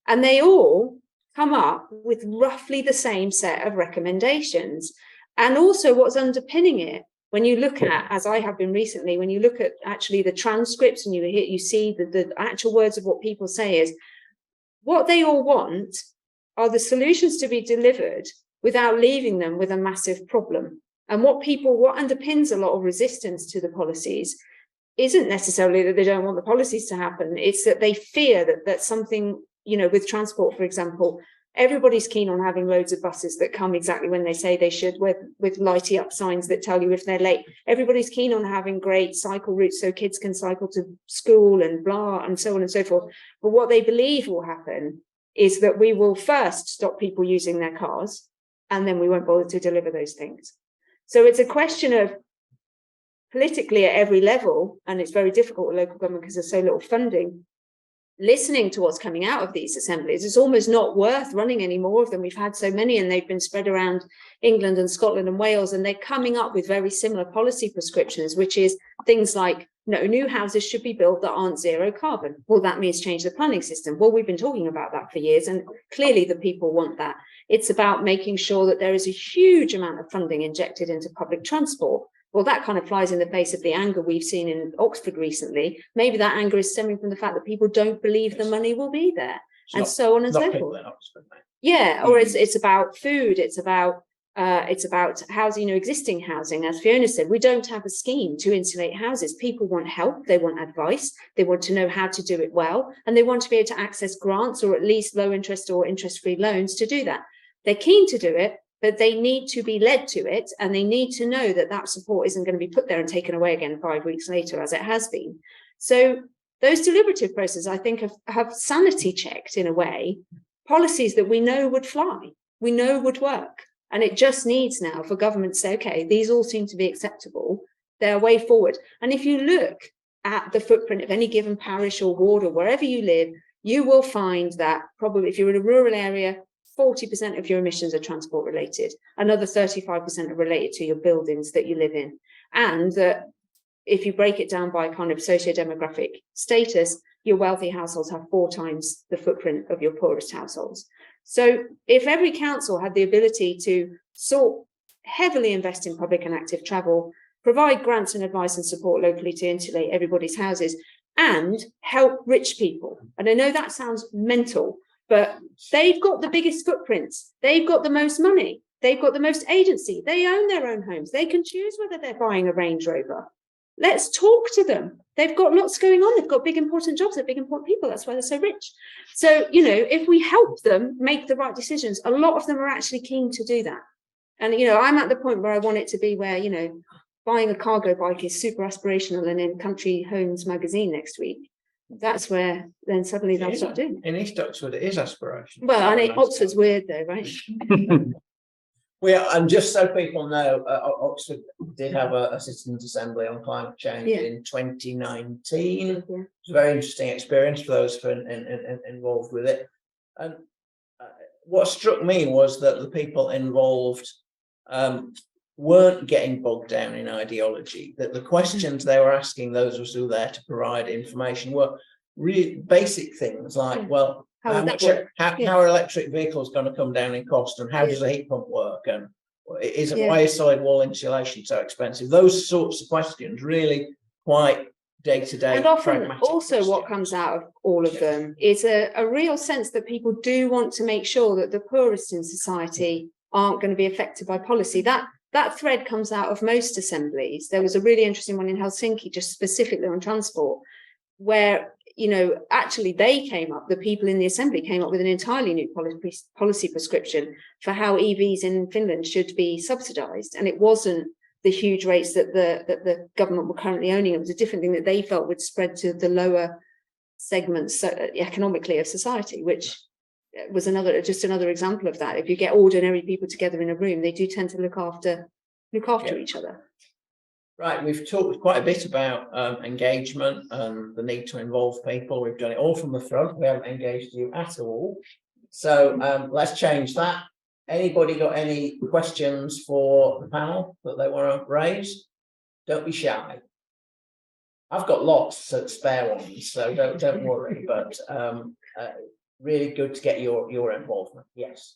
And they all come up with roughly the same set of recommendations. And also what's underpinning it, when you look at, as I have been recently, when you look at actually the transcripts and you see the actual words of what people say, is what they all want are the solutions to be delivered without leaving them with a massive problem. And what underpins a lot of resistance to the policies isn't necessarily that they don't want the policies to happen. It's that they fear that something, with transport, for example, everybody's keen on having loads of buses that come exactly when they say they should, with lighty up signs that tell you if they're late. Everybody's keen on having great cycle routes so kids can cycle to school and blah, and so on and so forth. But what they believe will happen is that we will first stop people using their cars, and then we won't bother to deliver those things. So it's a question of politically at every level, and it's very difficult with local government because there's so little funding, listening to what's coming out of these assemblies. It's almost not worth running any more of them. We've had so many, and they've been spread around England and Scotland and Wales, and they're coming up with very similar policy prescriptions, which is things like, no, new houses should be built that aren't zero carbon. Well, that means change the planning system. Well, we've been talking about that for years, and clearly the people want that. It's about making sure that there is a huge amount of funding injected into public transport. Well, that kind of flies in the face of the anger we've seen in Oxford recently. Maybe that anger is stemming from the fact that people don't believe the money will be there, and so on and so forth. Yeah, or it's about food. It's about housing, existing housing. As Fiona said, we don't have a scheme to insulate houses. People want help. They want advice. They want to know how to do it well, and they want to be able to access grants or at least low interest or interest-free loans to do that. They're keen to do it, but they need to be led to it, and they need to know that that support isn't going to be put there and taken away again 5 weeks later, as it has been. So those deliberative processes, I think, have sanity checked, in a way, policies that we know would fly, we know would work. And it just needs now for government to say, okay, these all seem to be acceptable, they're a way forward. And if you look at the footprint of any given parish or ward or wherever you live, you will find that probably if you're in a rural area, 40% of your emissions are transport related. Another 35% are related to your buildings that you live in. And that if you break it down by kind of socio-demographic status, your wealthy households have 4 times the footprint of your poorest households. So if every council had the ability to heavily invest in public and active travel, provide grants and advice and support locally to insulate everybody's houses, and help rich people, and I know that sounds mental, but they've got the biggest footprints, they've got the most money, they've got the most agency, they own their own homes, they can choose whether they're buying a Range Rover. Let's talk to them. They've got lots going on, they've got big important jobs, they're big important people, that's why they're so rich. So, if we help them make the right decisions, a lot of them are actually keen to do that. And, I'm at the point where I want it to be where, buying a cargo bike is super aspirational, and in Country Homes magazine next week, that's where then suddenly they'll start doing it. In East Oxford, it is aspirational. Well, I know Oxford's weird though, right? And just so people know, Oxford did have a citizens' assembly on climate change in 2019. Yeah. It was a very interesting experience for those involved with it. And what struck me was that the people involved weren't getting bogged down in ideology, that the questions they were asking those who were there to provide information were really basic things like, well, how are electric vehicles going to come down in cost, and how does a heat pump work, and why is solid wall insulation so expensive? Those sorts of questions, really quite day-to-day. And often also what comes out of all of them is a real sense that people do want to make sure that the poorest in society aren't going to be affected by policy. That thread comes out of most assemblies. There was a really interesting one in Helsinki, just specifically on transport, where actually the people in the assembly came up with an entirely new policy prescription for how EVs in Finland should be subsidized. And it wasn't the huge rates that the government were currently owning. It was a different thing that they felt would spread to the lower segments economically of society, which was just another example of that. If you get ordinary people together in a room, they do tend to look after each other. Right, we've talked quite a bit about engagement and the need to involve people. We've done it all from the front. We haven't engaged you at all. So let's change that. Anybody got any questions for the panel that they want to raise? Don't be shy. I've got lots of spare ones, so don't worry. But really good to get your involvement. Yes.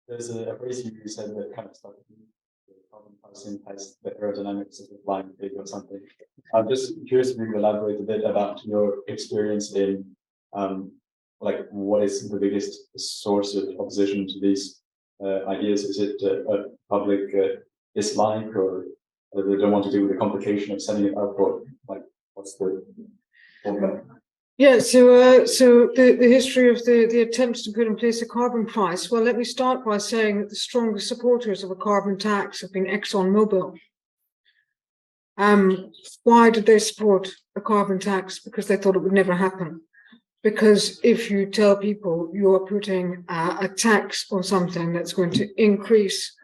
There's a phrase you said that kind of stuck with me. The carbon pricing has the aerodynamics of a flying pig or something. I'm just curious if you could elaborate a bit about your experience in what is the biggest source of opposition to these ideas? Is it a public dislike, or they don't want to do with the complication of sending it out, or what's the formula? Yeah, so the history of the attempts to put in place a carbon price. Well, let me start by saying that the strongest supporters of a carbon tax have been ExxonMobil. Why did they support a carbon tax? Because they thought it would never happen. because if you tell people you are putting a tax on something that's going to increase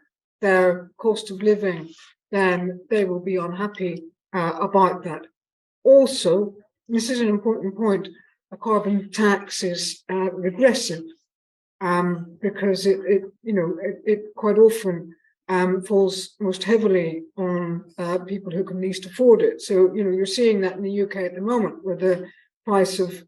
their cost of living, then they will be unhappy about that. Also, this is an important point, a carbon tax is regressive because it quite often falls most heavily on people who can least afford it. So, you're seeing that in the UK at the moment, where the price of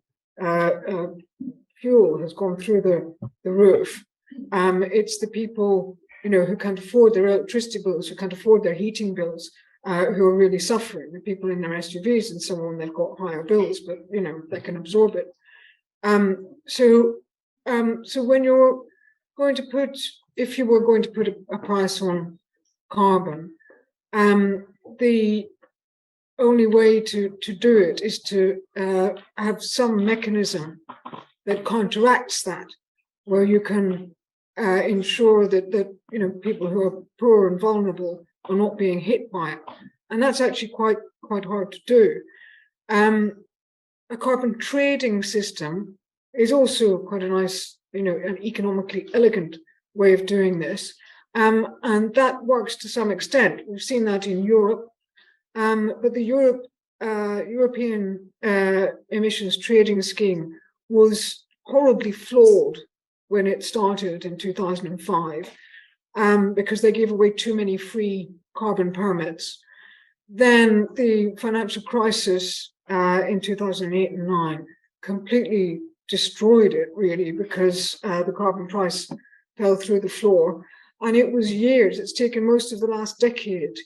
fuel has gone through the roof. It's the people, who can't afford their electricity bills, who can't afford their heating bills, who are really suffering. The people in their SUVs and so on, they've got higher bills, but they can absorb it. So when you're going to put, if you were going to put a price on carbon, the only way to do it is to have some mechanism that counteracts that, where you can ensure that people who are poor and vulnerable are not being hit by it, and that's actually quite hard to do. A carbon trading system is also quite a nice, an economically elegant way of doing this, and that works to some extent. We've seen that in Europe, but the European emissions trading scheme was horribly flawed when it started in 2005, because they gave away too many free carbon permits. Then the financial crisis in 2008 and 9 completely destroyed it, really, because the carbon price fell through the floor. And it was years, it's taken most of the last decade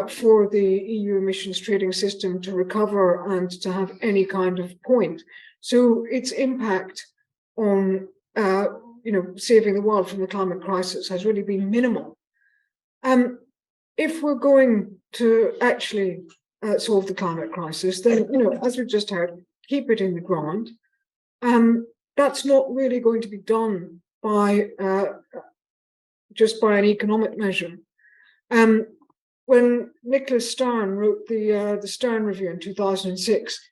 for the EU emissions trading system to recover and to have any kind of point. So its impact on saving the world from the climate crisis has really been minimal. If we're going to actually solve the climate crisis, then as we've just heard, keep it in the ground. That's not really going to be done by just by an economic measure. When Nicholas Stern wrote the Stern Review in 2006,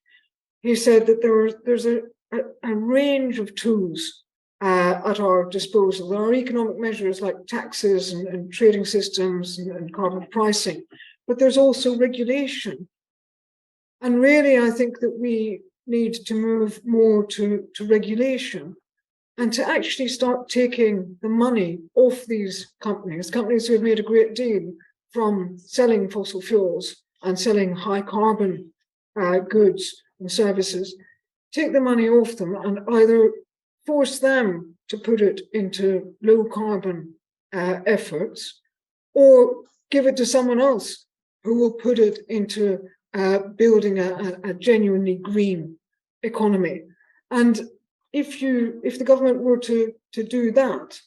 he said that there's a range of tools at our disposal. There are economic measures like taxes and trading systems and carbon pricing, but there's also regulation. And really, I think that we need to move more to regulation and to actually start taking the money off these companies who have made a great deal from selling fossil fuels and selling high carbon goods and services, take the money off them and either force them to put it into low carbon efforts, or give it to someone else who will put it into building a genuinely green economy. And if the government were to do that,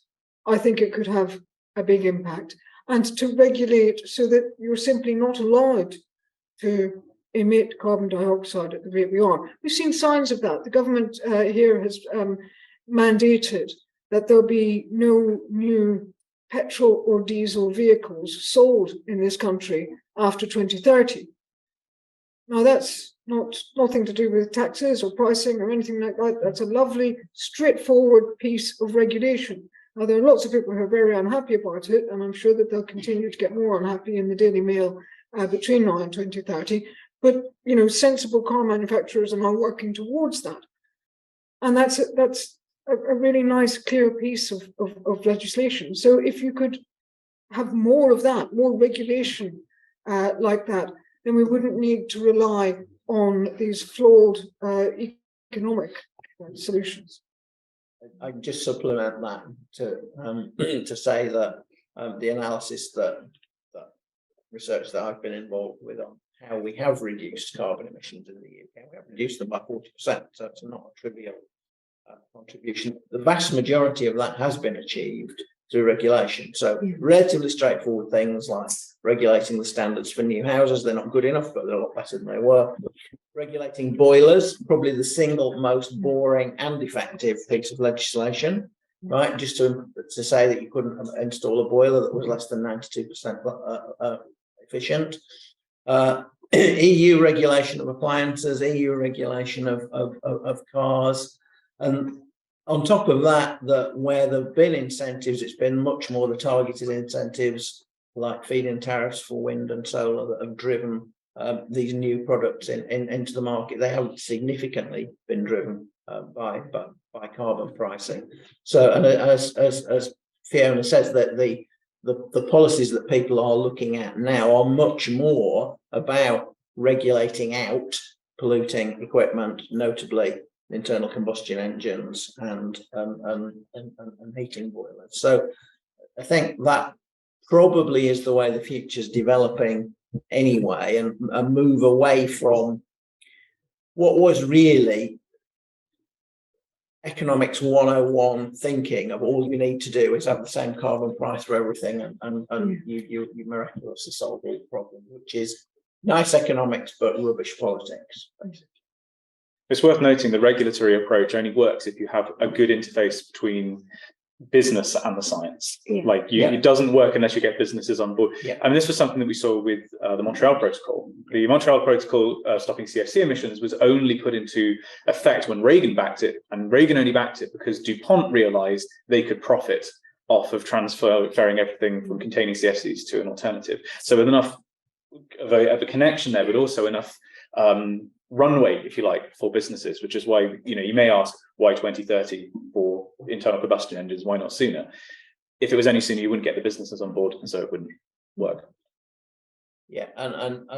I think it could have a big impact. And to regulate so that you're simply not allowed to emit carbon dioxide at the rate we are. We've seen signs of that. The government here has mandated that there'll be no new petrol or diesel vehicles sold in this country after 2030. Now, that's nothing to do with taxes or pricing or anything like that. That's a lovely, straightforward piece of regulation. Now, there are lots of people who are very unhappy about it, and I'm sure that they'll continue to get more unhappy in the Daily Mail between now and 2030. But sensible car manufacturers are now working towards that, and that's a really nice, clear piece of legislation. So if you could have more of that, more regulation like that, then we wouldn't need to rely on these flawed economic solutions. I can just supplement that to say that the analysis that research that I've been involved with on how we have reduced carbon emissions in the UK, we have reduced them by 40%, so it's not a trivial contribution. The vast majority of that has been achieved through regulation. So relatively straightforward things like regulating the standards for new houses. They're not good enough, but they're a lot better than they were. Regulating boilers, probably the single most boring and effective piece of legislation, right? Just to say that you couldn't install a boiler that was less than 92% efficient. EU regulation of appliances, EU regulation of cars, and on top of that, where there've been incentives, it's been much more the targeted incentives like feed-in tariffs for wind and solar that have driven these new products into the market. They haven't significantly been driven by carbon pricing. So, and as Fiona says, that the policies that people are looking at now are much more about regulating out polluting equipment, notably internal combustion engines and heating boilers. So I think that probably is the way the future is developing anyway, and a move away from what was really economics 101 thinking of all you need to do is have the same carbon price for everything, and you miraculously solve all the problem, which is nice economics but rubbish politics, basically. It's worth noting the regulatory approach only works if you have a good interface between business and the science. Yeah. Like it doesn't work unless you get businesses on board. Yeah. I mean, this was something that we saw with the Montreal Protocol. The Montreal Protocol stopping CFC emissions was only put into effect when Reagan backed it, and Reagan only backed it because DuPont realized they could profit off of transferring everything from containing CFCs to an alternative. So with enough of a connection there, but also enough runway, if you like, for businesses, which is why, you may ask, why 2030 for internal combustion engines? Why not sooner? If it was any sooner, you wouldn't get the businesses on board, and so it wouldn't work. Yeah, and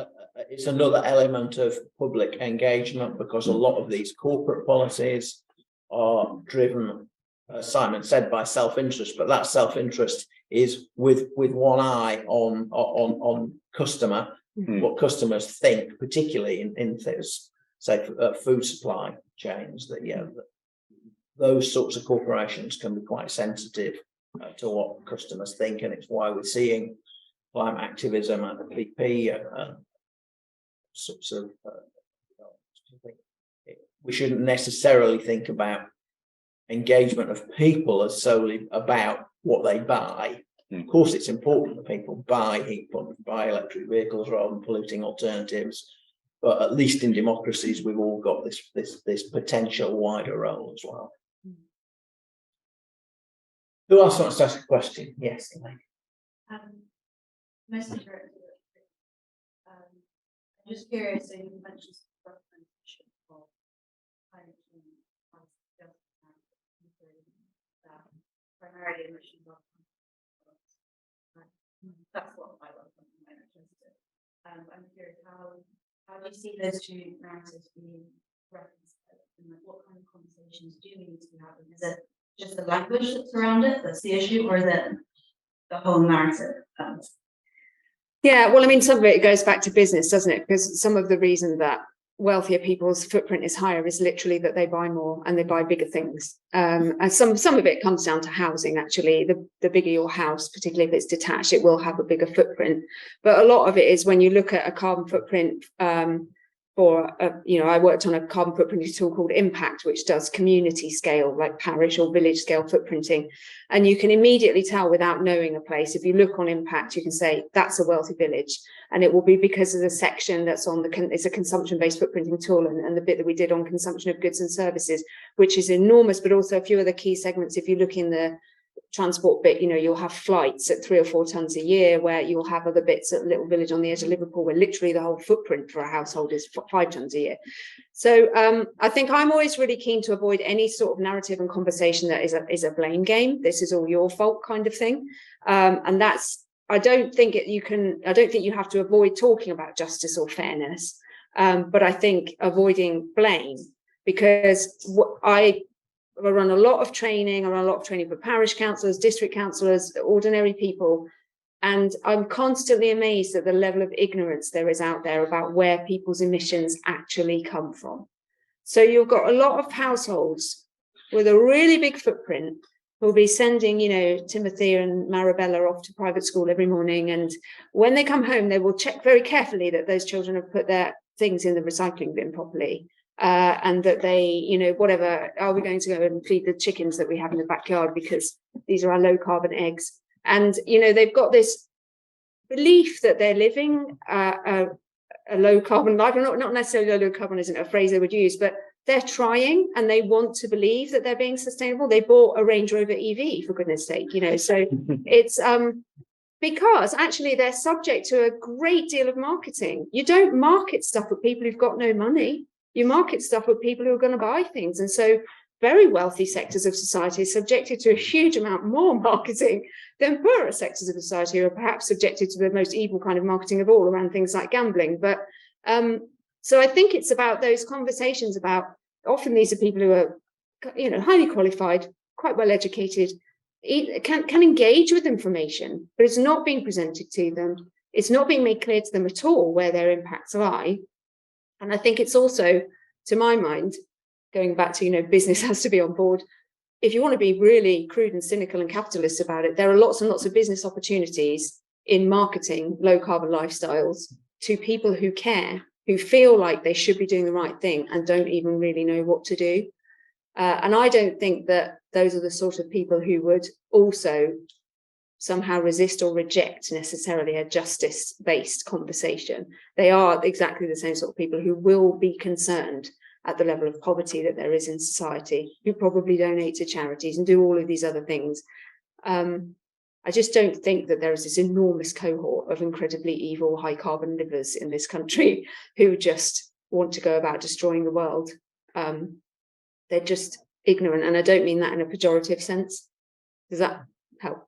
it's another element of public engagement, because a lot of these corporate policies are driven, as Simon said, by self-interest, but that self-interest is with one eye on customer. What customers think, particularly in things, say food supply chains, that those sorts of corporations can be quite sensitive to what customers think, and it's why we're seeing climate activism at the PP. Sorts of we shouldn't necessarily think about engagement of people as solely about what they buy. Of course, it's important that people buy heat pumps, buy electric vehicles rather than polluting alternatives. But at least in democracies, we've all got this potential wider role as well. Who else wants to ask a question? Yes, Elaine. Mostly directed at I'm just curious, so you mentioned representation of climate change primarily emissions of that's what I love from my interested. I'm curious, how do you see those two narratives being reconciled, and what kind of conversations do we need to be having? Is it just the language that's around it that's the issue, or is it the whole narrative? Yeah, well, I mean, some of it goes back to business, doesn't it? Because some of the reason that wealthier people's footprint is higher is literally that they buy more and they buy bigger things. And some of it comes down to housing, actually. The bigger your house, particularly if it's detached, it will have a bigger footprint. But a lot of it is when you look at a carbon footprint I worked on a carbon footprint tool called Impact, which does community scale, like parish or village scale footprinting. And you can immediately tell without knowing a place. If you look on Impact, you can say that's a wealthy village. And it will be because of the section that's on it's a consumption-based footprinting tool, and the bit that we did on consumption of goods and services, which is enormous, but also a few other key segments. If you look in the transport bit, you'll have flights at 3 or 4 tons a year, where you'll have other bits at a little village on the edge of Liverpool where literally the whole footprint for a household is 5 tons a year. So I think I'm always really keen to avoid any sort of narrative and conversation that is a blame game. This is all your fault kind of thing. And that's, I don't think you have to avoid talking about justice or fairness. But I think avoiding blame, because I run a lot of training. I run a lot of training for parish councillors, district councillors, ordinary people. And I'm constantly amazed at the level of ignorance there is out there about where people's emissions actually come from. So you've got a lot of households with a really big footprint who'll be sending, Timothy and Marabella off to private school every morning. And when they come home, they will check very carefully that those children have put their things in the recycling bin properly. And that they, whatever, are we going to go and feed the chickens that we have in the backyard because these are our low carbon eggs? And, they've got this belief that they're living a a low carbon life, not necessarily low carbon isn't a phrase they would use, but they're trying and they want to believe that they're being sustainable. They bought a Range Rover EV, for goodness sake, you know, so it's because actually they're subject to a great deal of marketing. You don't market stuff with people who've got no money. You market stuff with people who are going to buy things. And so very wealthy sectors of society are subjected to a huge amount more marketing than poorer sectors of society who are perhaps subjected to the most evil kind of marketing of all around things like gambling. But so I think it's about those conversations about, often these are people who are, you know, highly qualified, quite well educated, can engage with information, but it's not being presented to them. It's not being made clear to them at all where their impacts lie. And I think it's also, to my mind, going back to, you know, business has to be on board. If you want to be really crude and cynical and capitalist about it, there are lots and lots of business opportunities in marketing low carbon lifestyles to people who care, who feel like they should be doing the right thing and don't even really know what to do. And I don't think that those are the sort of people who would also somehow resist or reject necessarily a justice-based conversation. They are exactly the same sort of people who will be concerned at the level of poverty that there is in society, who probably donate to charities and do all of these other things. I just don't think that there is this enormous cohort of incredibly evil high carbon livers in this country who just want to go about destroying the world. They're just ignorant, and I don't mean that in a pejorative sense. Does that help?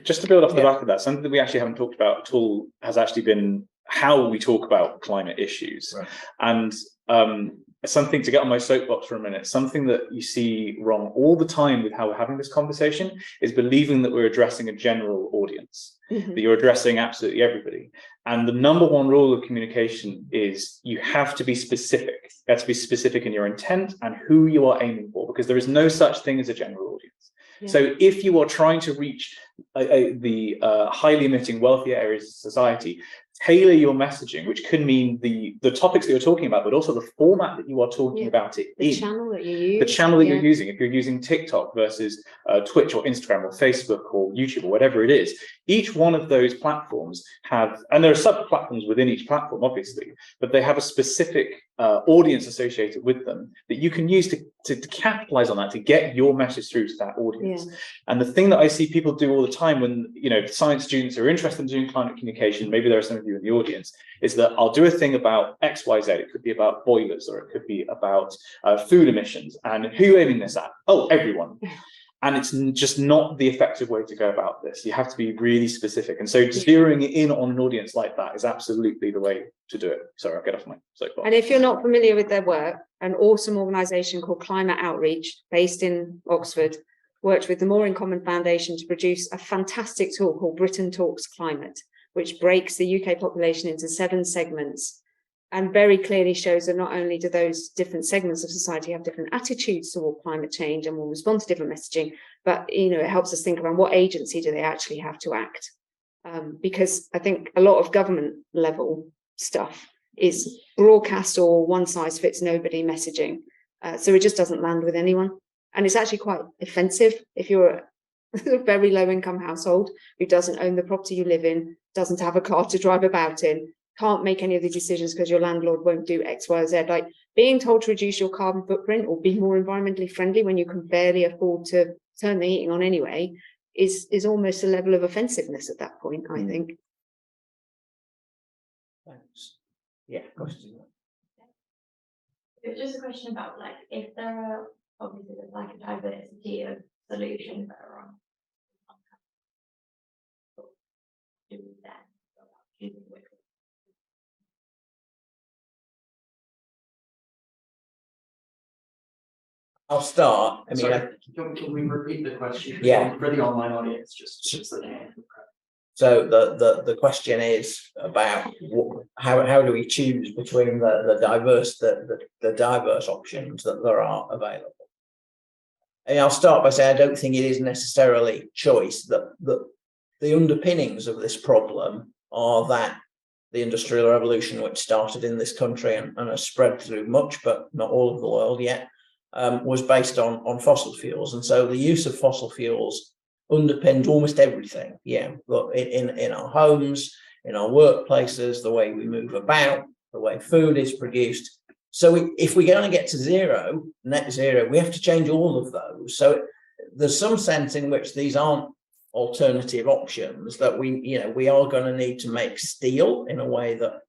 Just to build off the back of that, something that we actually haven't talked about at all has actually been how we talk about climate issues. Right. And something to get on my soapbox for a minute, something that you see wrong all the time with how we're having this conversation is believing that we're addressing a general audience, that you're addressing absolutely everybody. And the number one rule of communication is you have to be specific. You have to be specific in your intent and who you are aiming for, because there is no such thing as a general audience. Yeah. So if you are trying to reach the highly emitting wealthier areas of society, tailor your messaging, which could mean the topics that you're talking about, but also the format that you are talking about it in. The channel that you use. The channel that you're using. If you're using TikTok versus Twitch or Instagram or Facebook or YouTube or whatever it is, each one of those platforms have, and there are sub-platforms within each platform, obviously, but they have a specific audience associated with them that you can use to capitalize on that, to get your message through to that audience. Yeah. And the thing that I see people do all the time when, you know, science students are interested in doing climate communication, maybe there are some of you in the audience, is that I'll do a thing about X, Y, Z. It could be about boilers, or it could be about food emissions. And who are you aiming this at? Oh, everyone. And it's just not the effective way to go about this. You have to be really specific. And so zeroing in on an audience like that is absolutely the way to do it. Sorry, I'll get off my soapbox. And if you're not familiar with their work, an awesome organisation called Climate Outreach, based in Oxford, worked with the More in Common Foundation to produce a fantastic tool called Britain Talks Climate, which breaks the UK population into 7 segments and very clearly shows that not only do those different segments of society have different attitudes toward climate change and will respond to different messaging, but, you know, it helps us think around what agency do they actually have to act. Because I think a lot of government level stuff is broadcast or one size fits nobody messaging. So it just doesn't land with anyone. And it's actually quite offensive if you're a very low income household who doesn't own the property you live in, doesn't have a car to drive about in, can't make any of the decisions because your landlord won't do X, Y, or Z. Like being told to reduce your carbon footprint or be more environmentally friendly when you can barely afford to turn the heating on anyway is almost a level of offensiveness at that point, I think. Thanks. Yeah, question. It was just a question about, like, if there are obviously there's like a diversity of solutions that are on do that choosing which. I'll start. I mean, can we repeat the question? Yeah. For the online audience, just the name. So the question is about how do we choose between the diverse options that there are available. And I'll start by saying I don't think it is necessarily choice. That the underpinnings of this problem are that the Industrial Revolution, which started in this country and has spread through much, but not all of the world yet, was based on fossil fuels. And so the use of fossil fuels underpins almost everything. Yeah, but in our homes, in our workplaces, the way we move about, the way food is produced. So if we're going to get to zero, net zero, we have to change all of those. So there's some sense in which these aren't alternative options, that we are going to need to make steel in a way that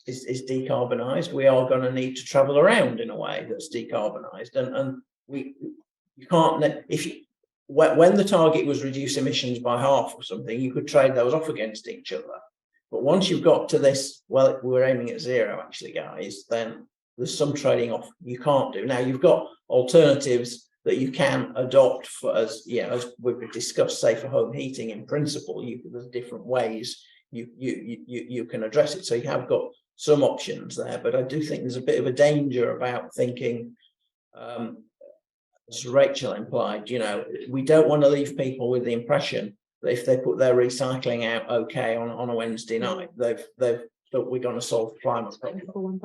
is decarbonised. We are going to need to travel around in a way that's decarbonised, and you can't, when the target was reduce emissions by half or something, you could trade those off against each other. But once you've got to this, well, we're aiming at zero actually, guys, then there's some trading off you can't do. Now you've got alternatives that you can adopt for, as we've discussed, say for home heating in principle, there's different ways you can address it. So you have got some options there, but I do think there's a bit of a danger about thinking, as Rachel implied, we don't want to leave people with the impression that if they put their recycling out okay on a Wednesday night, we're going to solve the climate problem.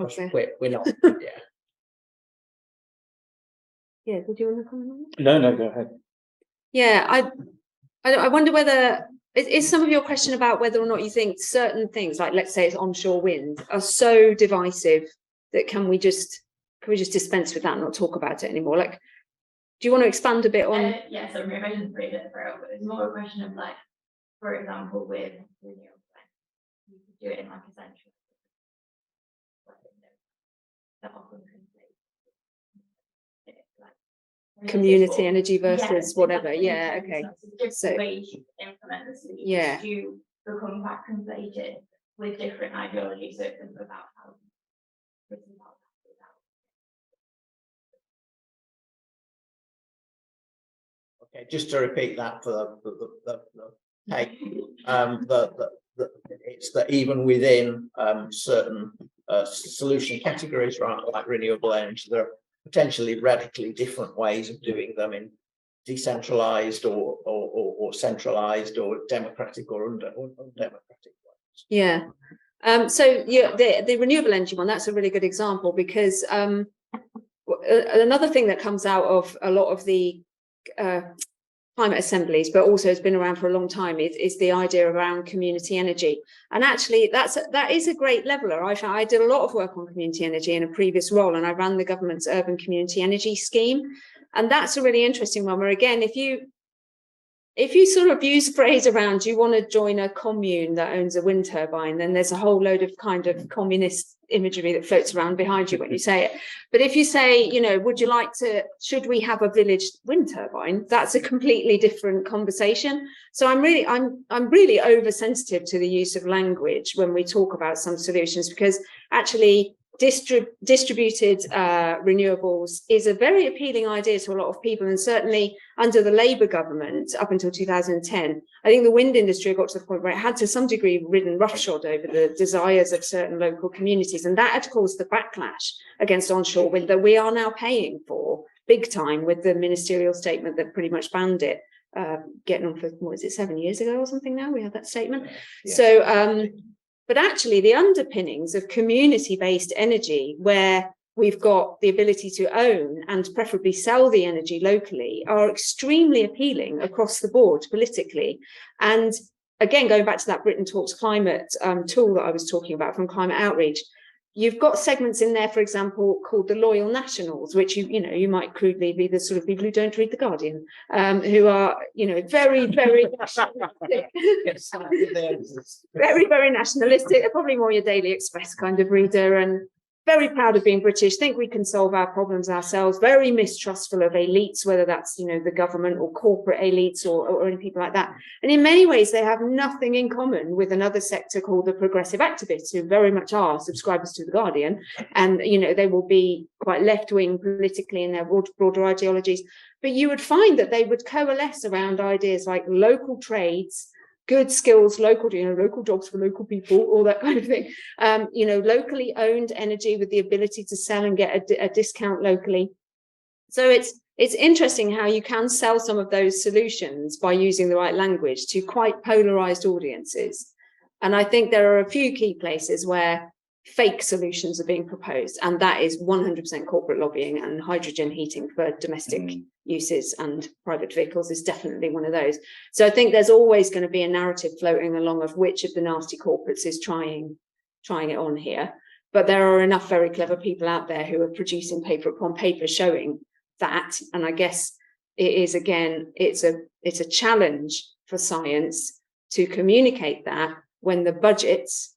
We're not. Yeah, did you want to comment on that? No, go ahead. Yeah, I wonder whether is some of your question about whether or not you think certain things, like let's say it's onshore wind, are so divisive that can we just dispense with that and not talk about it anymore? Like, do you want to expand a bit on? Yes, I'm maybe I didn't phrase it for but it's more a question of, like, for example, with renewable, you could do it in like a central that often community energy versus whatever. Exactly. Yeah, okay. So ways you implement the solutions Yeah. to become quite conflated with different ideologies. So it's about how Okay, just to repeat that for the take, it's that even within certain solution categories, right, like renewable energy, there are potentially radically different ways of doing them in decentralized or centralized or democratic or undemocratic ways. Yeah. So yeah, the renewable energy one, that's a really good example, because another thing that comes out of a lot of the climate assemblies, but also has been around for a long time, is the idea around community energy. And actually that is a great leveler. I did a lot of work on community energy in a previous role, and I ran the government's urban community energy scheme. And that's a really interesting one, where again, if you sort of use phrase around, you want to join a commune that owns a wind turbine, then there's a whole load of kind of communist imagery that floats around behind you when you say it. But if you say, should we have a village wind turbine? That's a completely different conversation. So I'm really oversensitive to the use of language when we talk about some solutions, because actually distributed renewables is a very appealing idea to a lot of people, and certainly under the Labour government up until 2010, I think the wind industry got to the point where it had to some degree ridden roughshod over the desires of certain local communities, and that had caused the backlash against onshore wind that we are now paying for big time with the ministerial statement that pretty much banned it, getting on for, what is it, 7 years ago or something now, we had that statement. Yeah. So but actually the underpinnings of community-based energy, where we've got the ability to own and preferably sell the energy locally, are extremely appealing across the board politically. And again, going back to that Britain Talks Climate tool that I was talking about from Climate Outreach, you've got segments in there, for example, called the Loyal Nationals, which you might crudely be the sort of people who don't read The Guardian, who are, very, very nationalistic. Very, very nationalistic. They're probably more your Daily Express kind of reader, and very proud of being British, think we can solve our problems ourselves, very mistrustful of elites, whether that's, the government or corporate elites or any people like that. And in many ways, they have nothing in common with another sector called the progressive activists, who very much are subscribers to The Guardian. And, they will be quite left-wing politically in their broader ideologies. But you would find that they would coalesce around ideas like local trades, good skills, local jobs for local people, all that kind of thing. Locally owned energy with the ability to sell and get a discount locally. So it's interesting how you can sell some of those solutions by using the right language to quite polarized audiences. And I think there are a few key places where fake solutions are being proposed, and that is 100% corporate lobbying, and hydrogen heating for domestic uses and private vehicles is definitely one of those. So I think there's always going to be a narrative floating along of which of the nasty corporates is trying it on here. But there are enough very clever people out there who are producing paper upon paper showing that. And I guess it is, again, it's a challenge for science to communicate that when the budgets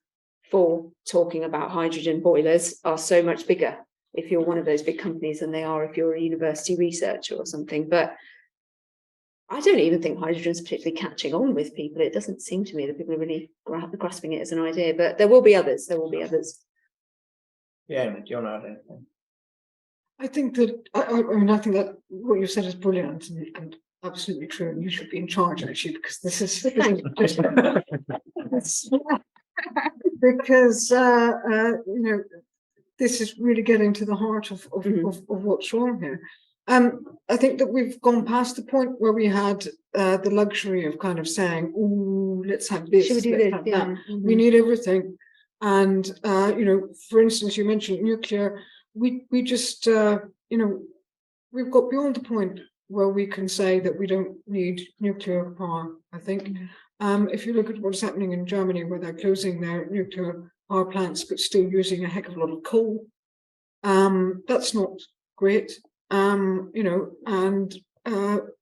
for talking about hydrogen boilers are so much bigger if you're one of those big companies than they are if you're a university researcher or something. But I don't even think hydrogen's particularly catching on with people. It doesn't seem to me that people are really grasping it as an idea, but there will be others. Yeah, do you want to add anything? I think that, I mean, I think that what you said is brilliant and absolutely true. And you should be in charge, actually, because this is because you know, this is really getting to the heart of what's wrong here. I think that we've gone past the point where we had the luxury of kind of saying, "Oh, let's have this, let's have that." We need everything. And you know, for instance, you mentioned nuclear. We just you know, we've got beyond the point where we can say that we don't need nuclear power. I think if you look at what's happening in Germany, where they're closing their nuclear power plants but still using a heck of a lot of coal, that's not great. You know, and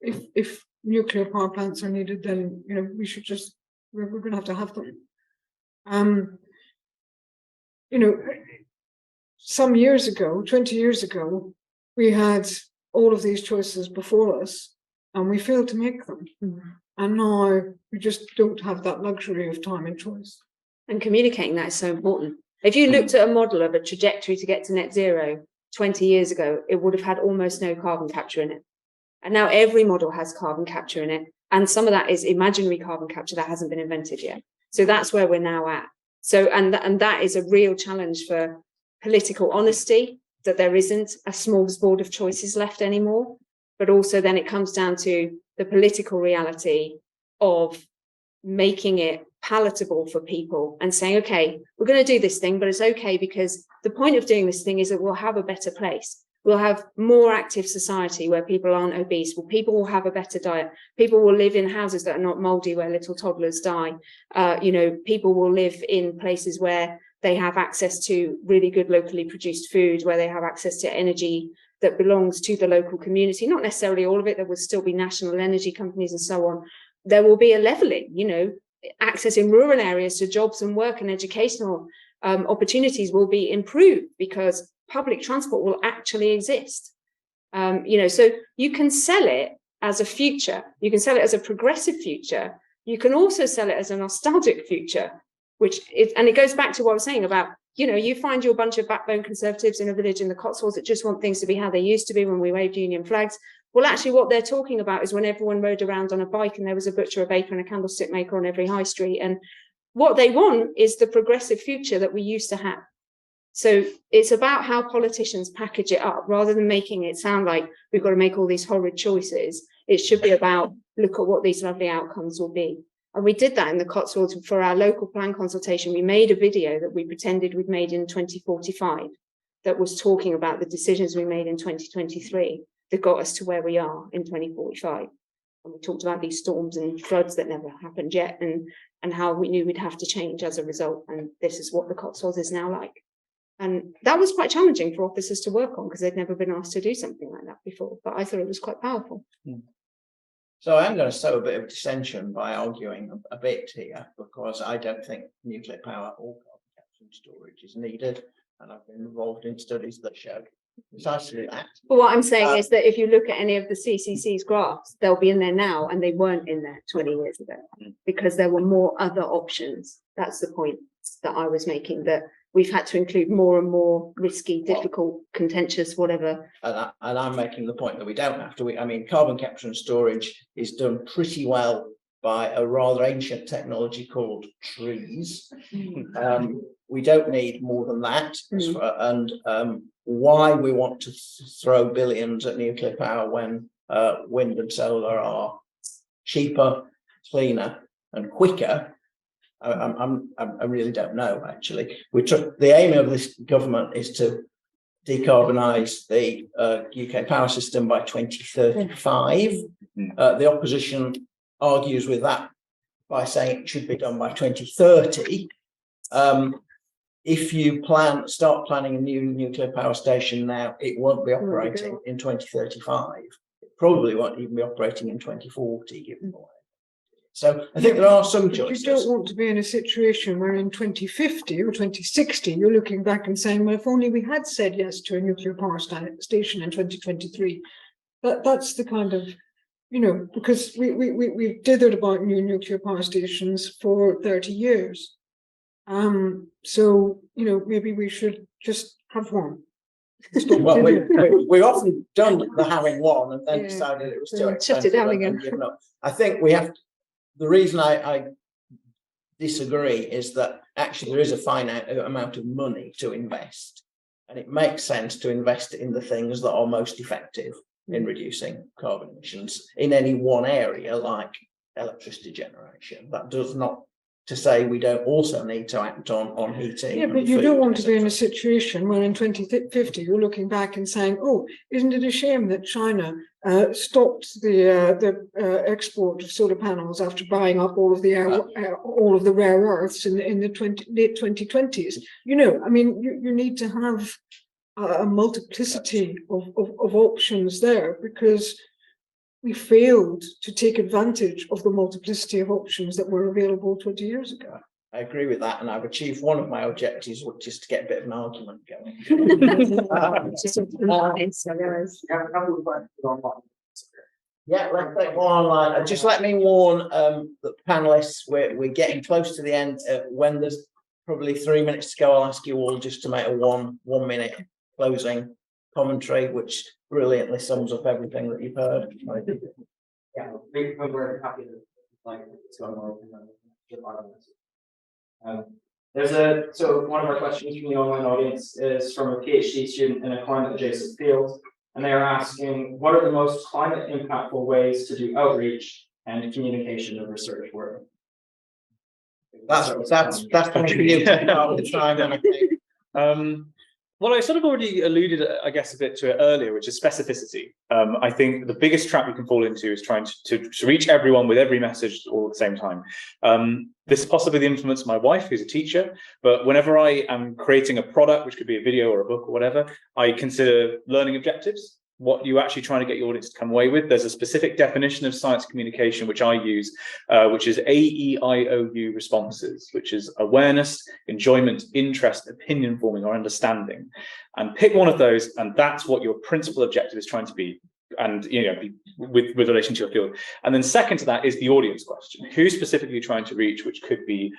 if nuclear power plants are needed, then you know, we should just we're going to have them. You know, some years ago, 20 years ago, we had all of these choices before us and we failed to make them. And now we just don't have that luxury of time and choice. And communicating that is so important. If you looked at a model of a trajectory to get to net zero 20 years ago, it would have had almost no carbon capture in it. And now every model has carbon capture in it. And some of that is imaginary carbon capture that hasn't been invented yet. So that's where we're now at. So, and that is a real challenge for political honesty, that there isn't a smorgasbord of choices left anymore. But also then it comes down to the political reality of making it palatable for people and saying, okay, we're going to do this thing, but it's okay because the point of doing this thing is that we'll have a better place. We'll have more active society where people aren't obese. Well, people will have a better diet. People will live in houses that are not mouldy where little toddlers die. You know, people will live in places where they have access to really good locally produced food, where they have access to energy that belongs to the local community. Not necessarily all of it. There will still be national energy companies and so on. There will be a levelling, you know, access in rural areas to jobs and work and educational opportunities will be improved because public transport will actually exist. You know, so you can sell it as a future. You can sell it as a progressive future. You can also sell it as a nostalgic future, and it goes back to what I was saying about, you know, you find your bunch of backbone conservatives in a village in the Cotswolds that just want things to be how they used to be when we waved Union flags. Well, actually, what they're talking about is when everyone rode around on a bike and there was a butcher, a baker, and a candlestick maker on every high street. And what they want is the progressive future that we used to have. So it's about how politicians package it up rather than making it sound like we've got to make all these horrid choices. It should be about, look at what these lovely outcomes will be. And we did that in the Cotswolds for our local plan consultation. We made a video that we pretended we'd made in 2045 that was talking about the decisions we made in 2023 that got us to where we are in 2045. And we talked about these storms and floods that never happened yet and how we knew we'd have to change as a result. And this is what the Cotswolds is now like. And that was quite challenging for officers to work on because they'd never been asked to do something like that before. But I thought it was quite powerful. So I'm going to sow a bit of dissension by arguing a bit here, because I don't think nuclear power or carbon capture and storage is needed. And I've been involved in studies that show precisely that. But what I'm saying is that if you look at any of the CCC's graphs, they'll be in there now and they weren't in there 20 years ago because there were more other options. That's the point that I was making, that we've had to include more and more risky, difficult, contentious, whatever. And I'm making the point that we don't have to. I mean, carbon capture and storage is done pretty well by a rather ancient technology called trees. We don't need more than that. And why we want to throw billions at nuclear power when wind and solar are cheaper, cleaner, and quicker I really don't know, actually. The aim of this government is to decarbonise the UK power system by 2035. The opposition argues with that by saying it should be done by 2030. If you start planning a new nuclear power station now, it won't be operating in 2035. It probably won't even be operating in 2040, given the way. So I think there are some choices. You don't want to be in a situation where in 2050 or 2060, you're looking back and saying, well, if only we had said yes to a nuclear power station in 2023. That's the kind of, because we've dithered about new nuclear power stations for 30 years. So, maybe we should just have one. Well, we've often done the having one and then decided it was too expensive and given up. I think we have. The reason I disagree is that actually there is a finite amount of money to invest, and it makes sense to invest in the things that are most effective in reducing carbon emissions in any one area, like electricity generation. That does not to say we don't also need to act on heating. Yeah, but you don't want to be in a situation where in 2050 you're looking back and saying, "Oh, isn't it a shame that China stopped the export of solar panels after buying up all of the rare earths in the late 2020s?" You need to have a multiplicity of options there, because we failed to take advantage of the multiplicity of options that were available 20 years ago. I agree with that, and I've achieved one of my objectives, which is to get a bit of an argument going. Yeah, let's take one online. Just let me warn the panelists, we're getting close to the end. When there's probably 3 minutes to go, I'll ask you all just to make a one minute closing commentary, which brilliantly sums up everything that you've heard. Yeah, we're happy to so one of our questions from the online audience is from a PhD student in a climate adjacent field, and they are asking, what are the most climate impactful ways to do outreach and communication of research work? That's what you need to know the time, and I think. Well, I sort of already alluded, I guess, a bit to it earlier, which is specificity. I think the biggest trap you can fall into is trying to reach everyone with every message all at the same time. This is possibly the influence of my wife, who's a teacher, but whenever I am creating a product, which could be a video or a book or whatever, I consider learning objectives, what you're actually trying to get your audience to come away with. There's a specific definition of science communication, which I use, which is AEIOU responses, which is awareness, enjoyment, interest, opinion forming, or understanding. And pick one of those, and that's what your principal objective is trying to be. And with relation to your field. And then second to that is the audience question. Who specifically trying to reach, which could be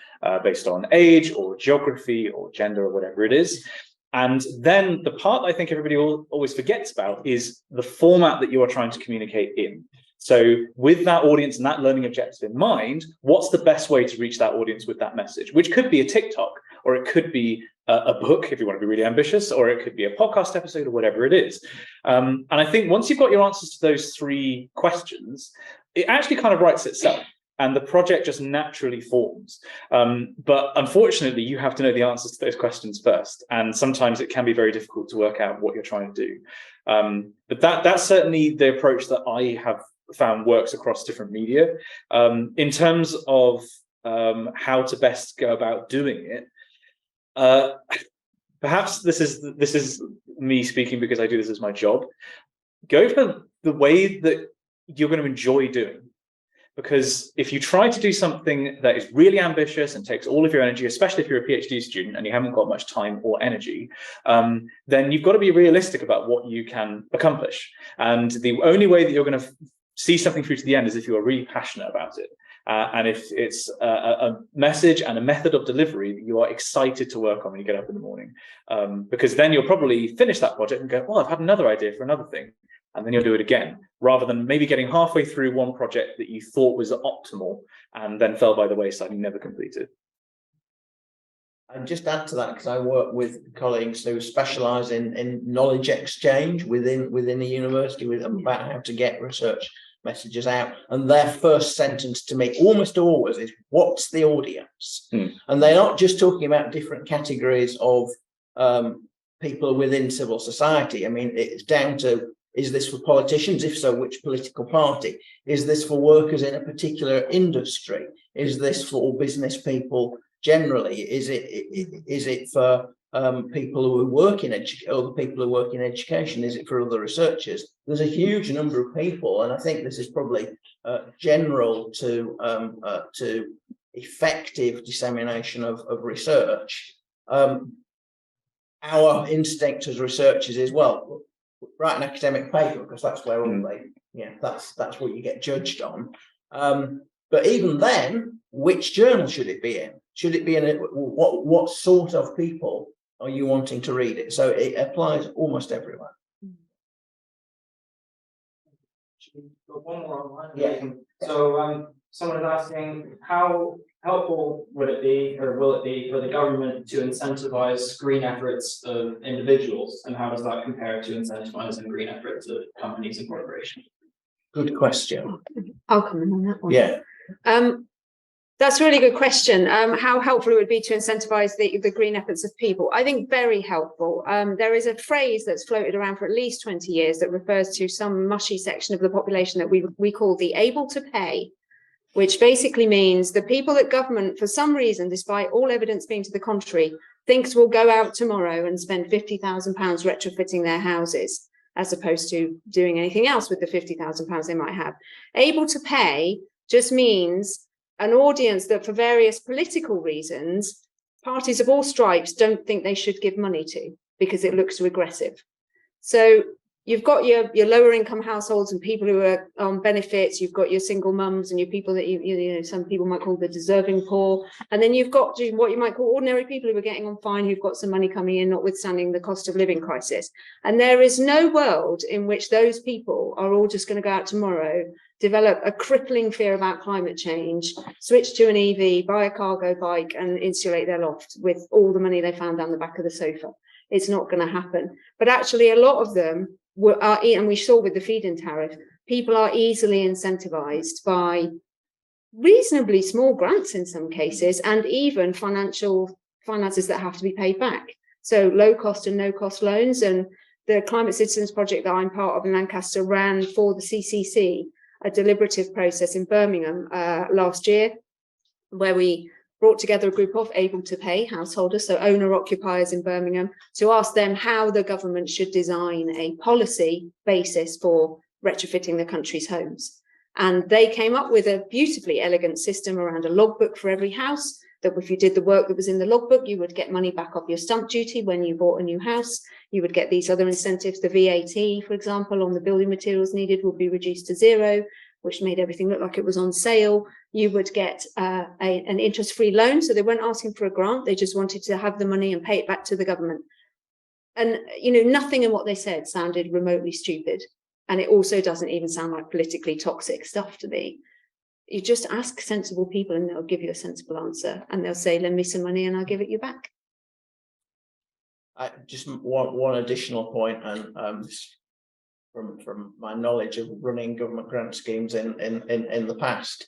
based on age or geography or gender or whatever it is. And then the part I think everybody always forgets about is the format that you are trying to communicate in. So with that audience and that learning objective in mind, what's the best way to reach that audience with that message? Which could be a TikTok, or it could be a book if you want to be really ambitious, or it could be a podcast episode or whatever it is. And I think once you've got your answers to those three questions, it actually kind of writes itself. And the project just naturally forms. But unfortunately, you have to know the answers to those questions first. And sometimes it can be very difficult to work out what you're trying to do. But that's certainly the approach that I have found works across different media. In terms of how to best go about doing it, perhaps this is me speaking because I do this as my job. Go for the way that you're going to enjoy doing. Because if you try to do something that is really ambitious and takes all of your energy, especially if you're a PhD student and you haven't got much time or energy, then you've got to be realistic about what you can accomplish. And the only way that you're going to see something through to the end is if you are really passionate about it. And if it's a message and a method of delivery that you are excited to work on when you get up in the morning. Because then you'll probably finish that project and go, well, I've had another idea for another thing. And then you'll do it again, rather than maybe getting halfway through one project that you thought was optimal and then fell by the wayside and never completed. I'd just add to that, because I work with colleagues who specialise in knowledge exchange within the university about how to get research messages out, and their first sentence to me almost always is, what's the audience? And they're not just talking about different categories of people within civil society. I mean, it's down to, is this for politicians? If so, which political party? Is this for workers in a particular industry? Is this for business people generally? Is it for people who work in education, other people who work in education? Is it for other researchers? There's a huge number of people, and I think this is probably general to effective dissemination of research. Our instinct as researchers is, well, write an academic paper, because that's where all that's what you get judged on. But even then, which journal should it be in? Should it be in what sort of people are you wanting to read it? So it applies almost everywhere. One more online. Yeah. So someone is asking, how helpful would it be, or will it be, for the government to incentivize green efforts of individuals, and how does that compare to incentivizing green efforts of companies and corporations? Good question. I'll come in on that one. Yeah. That's a really good question. How helpful it would be to incentivize the green efforts of people? I think very helpful. There is a phrase that's floated around for at least 20 years that refers to some mushy section of the population that we call the able to pay, which basically means the people that government, for some reason, despite all evidence being to the contrary, thinks will go out tomorrow and spend £50,000 retrofitting their houses, as opposed to doing anything else with the £50,000 they might have. Able to pay just means an audience that, for various political reasons, parties of all stripes don't think they should give money to because it looks regressive. So you've got your lower income households and people who are on benefits. You've got your single mums and your people that you know, some people might call the deserving poor. And then you've got what you might call ordinary people who are getting on fine, who've got some money coming in, notwithstanding the cost of living crisis. And there is no world in which those people are all just going to go out tomorrow, develop a crippling fear about climate change, switch to an EV, buy a cargo bike and insulate their loft with all the money they found down the back of the sofa. It's not going to happen. But actually, a lot of them are, and we saw with the feed-in tariff, people are easily incentivized by reasonably small grants in some cases, and even finances that have to be paid back. So low cost and no cost loans. And the Climate Citizens Project that I'm part of in Lancaster ran for the CCC a deliberative process in Birmingham last year, where we brought together a group of able to pay householders, so owner occupiers in Birmingham, to ask them how the government should design a policy basis for retrofitting the country's homes. And they came up with a beautifully elegant system around a logbook for every house, that if you did the work that was in the logbook, you would get money back off your stamp duty when you bought a new house. You would get these other incentives. The VAT, for example, on the building materials needed would be reduced to zero, which made everything look like it was on sale. You would get an interest-free loan. So they weren't asking for a grant. They just wanted to have the money and pay it back to the government. And, you know, nothing in what they said sounded remotely stupid. And it also doesn't even sound like politically toxic stuff to me. You just ask sensible people and they'll give you a sensible answer, and they'll say, lend me some money and I'll give it you back. Just one additional point, and from my knowledge of running government grant schemes in the past,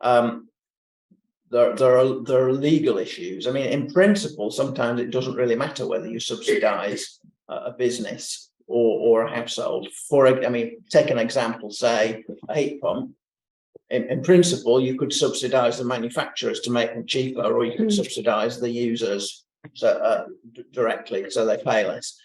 there are legal issues. I mean, in principle, sometimes it doesn't really matter whether you subsidise a business or a household. I mean, take an example, say a heat pump. In principle, you could subsidise the manufacturers to make them cheaper, or you could subsidise the users directly, so they pay less.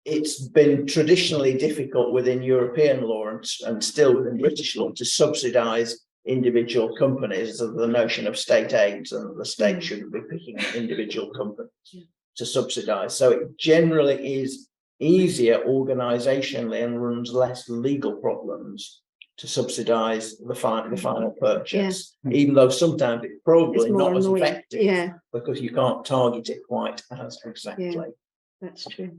It's been traditionally difficult within European law and still within British law to subsidise individual companies. The notion of state aids, and the state shouldn't be picking individual companies to subsidise. So it generally is easier organisationally and runs less legal problems to subsidise the final purchase, even though sometimes it's probably not as effective, because you can't target it quite as exactly. Yeah, that's true.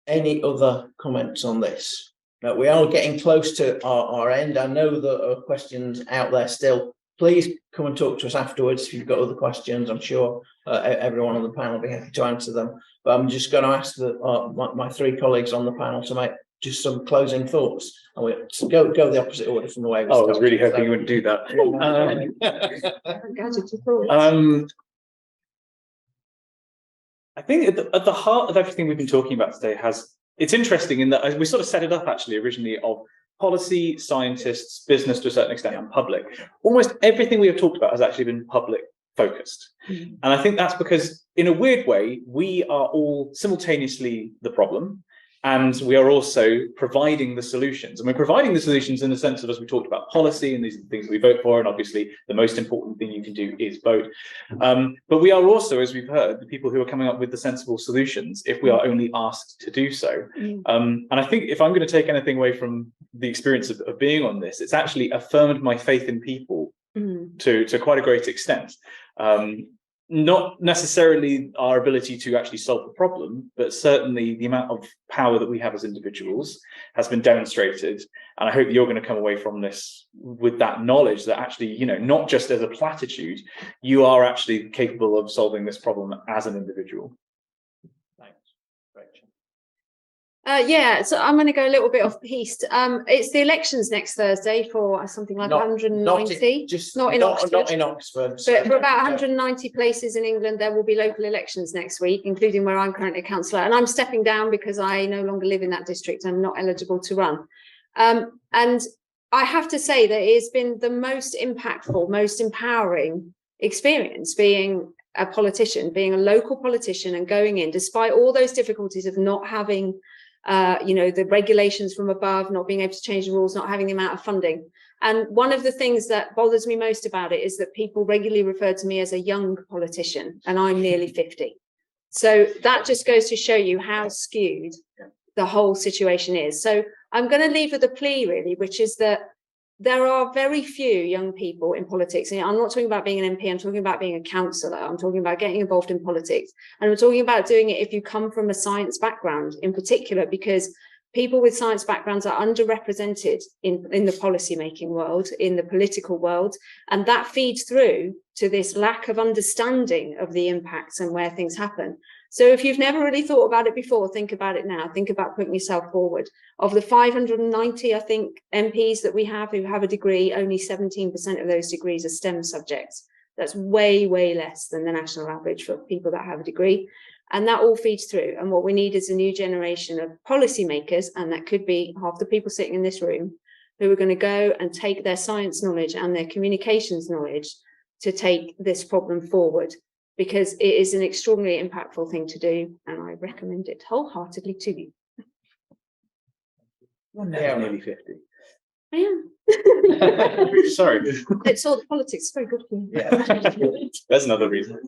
Any other comments on this? Now, we are getting close to our end. I know there are questions out there still. Please come and talk to us afterwards if you've got other questions. I'm sure everyone on the panel will be happy to answer them. But I'm just going to ask my three colleagues on the panel to make just some closing thoughts. And we'll go the opposite order from the way we Oh, I was started. really hoping you wouldn't do that. I think at the heart of everything we've been talking about today it's interesting in that we sort of set it up actually originally of policy, scientists, business to a certain extent, and public. Almost everything we have talked about has actually been public focused. And I think that's because in a weird way, we are all simultaneously the problem, and we are also providing the solutions. And we're providing the solutions in the sense of, as we talked about policy, and these are the things we vote for, and obviously the most important thing you can do is vote. But we are also, as we've heard, the people who are coming up with the sensible solutions if we are only asked to do so. And I think if I'm going to take anything away from the experience of being on this, it's actually affirmed my faith in people to quite a great extent. Not necessarily our ability to actually solve the problem, but certainly the amount of power that we have as individuals has been demonstrated. And I hope that you're going to come away from this with that knowledge that actually, you know, not just as a platitude, you are actually capable of solving this problem as an individual. Thanks. Rachel. Yeah, so I'm going to go a little bit off piste. It's the elections next Thursday for something like 190. Not in Oxford. But for about 190 places in England, there will be local elections next week, including where I'm currently a councillor. And I'm stepping down because I no longer live in that district. I'm not eligible to run. And I have to say that it has been the most impactful, most empowering experience being a politician, being a local politician and going in, despite all those difficulties of not having you know, the regulations from above, not being able to change the rules, not having the amount of funding. And one of the things that bothers me most about it is that people regularly refer to me as a young politician, and I'm nearly 50. So that just goes to show you how skewed the whole situation is. So I'm going to leave with a plea, really, which is that there are very few young people in politics. And I'm not talking about being an MP, I'm talking about being a councillor, I'm talking about getting involved in politics. And I'm talking about doing it if you come from a science background in particular, because people with science backgrounds are underrepresented in the policy making world, in the political world. And that feeds through to this lack of understanding of the impacts and where things happen. So if you've never really thought about it before, think about it now. Think about putting yourself forward. Of the 590, I think, MPs that we have who have a degree, only 17% of those degrees are STEM subjects. That's way, way less than the national average for people that have a degree. And that all feeds through. And what we need is a new generation of policymakers, and that could be half the people sitting in this room, who are going to go and take their science knowledge and their communications knowledge to take this problem forward. Because it is an extraordinarily impactful thing to do, and I recommend it wholeheartedly to you. Yeah, nearly 50. I am. Sorry. It's all the politics. Very good for you. Yeah. There's another reason.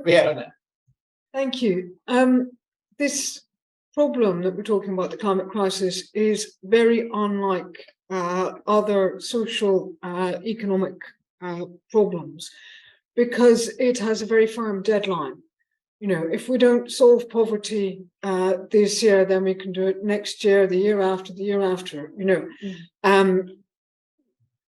Yeah. Thank you. This problem that we're talking about, the climate crisis, is very unlike other social, economic problems, because it has a very firm deadline. You know, if we don't solve poverty this year, then we can do it next year, the year after, the year after. You know,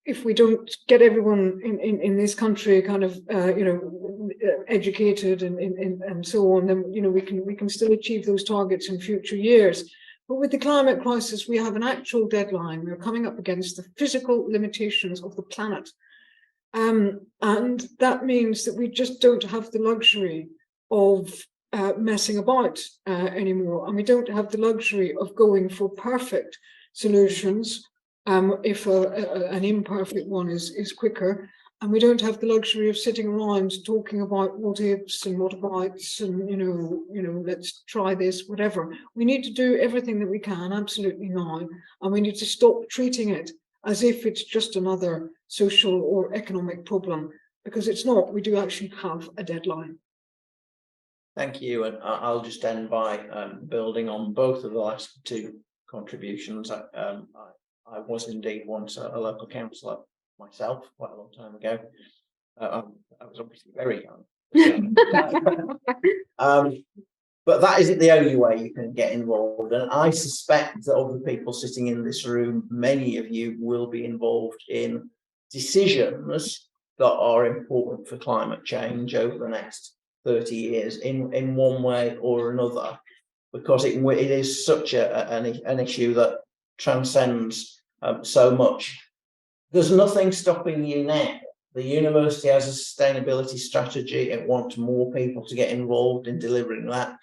if we don't get everyone in this country kind of you know, educated and so on, then you know we can still achieve those targets in future years. But with the climate crisis, we have an actual deadline. We're coming up against the physical limitations of the planet. And that means that we just don't have the luxury of messing about anymore. And we don't have the luxury of going for perfect solutions if an imperfect one is quicker. And we don't have the luxury of sitting around talking about what ifs and what abites and, you know, let's try this, whatever. We need to do everything that we can absolutely now. And we need to stop treating it as if it's just another social or economic problem, because it's not. We do actually have a deadline. Thank you, and I'll just end by building on both of the last two contributions. I was indeed once a local councillor myself, quite a long time ago. I was obviously very young. But that isn't the only way you can get involved. And I suspect that of the people sitting in this room, many of you will be involved in decisions that are important for climate change over the next 30 years in one way or another. because it is such an issue that transcends so much. There's nothing stopping you now. The university has a sustainability strategy. It wants more people to get involved in delivering that.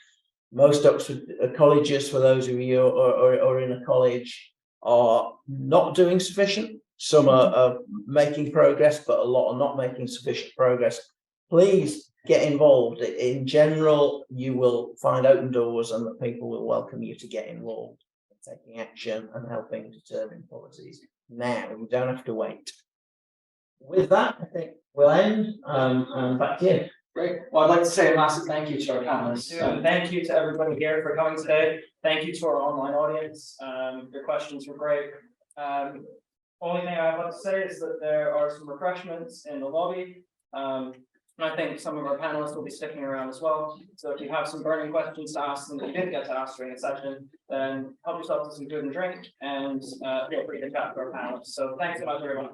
Most Oxford colleges, for those of you who are in a college, are not doing sufficient. Some are making progress, but a lot are not making sufficient progress. Please get involved. In general, you will find open doors and that people will welcome you to get involved in taking action and helping determine policies. Now, you don't have to wait. With that, I think we'll end, and back to you. Great. Well, I'd like to say a massive thank you to our panelists. And thank you to everybody here for coming today. Thank you to our online audience. Your questions were great. Only thing I have to say is that there are some refreshments in the lobby. And I think some of our panelists will be sticking around as well. So if you have some burning questions to ask them that you didn't get to ask during the session, then help yourself to some food and drink and feel free to chat to our panelists. So thanks so much, everyone.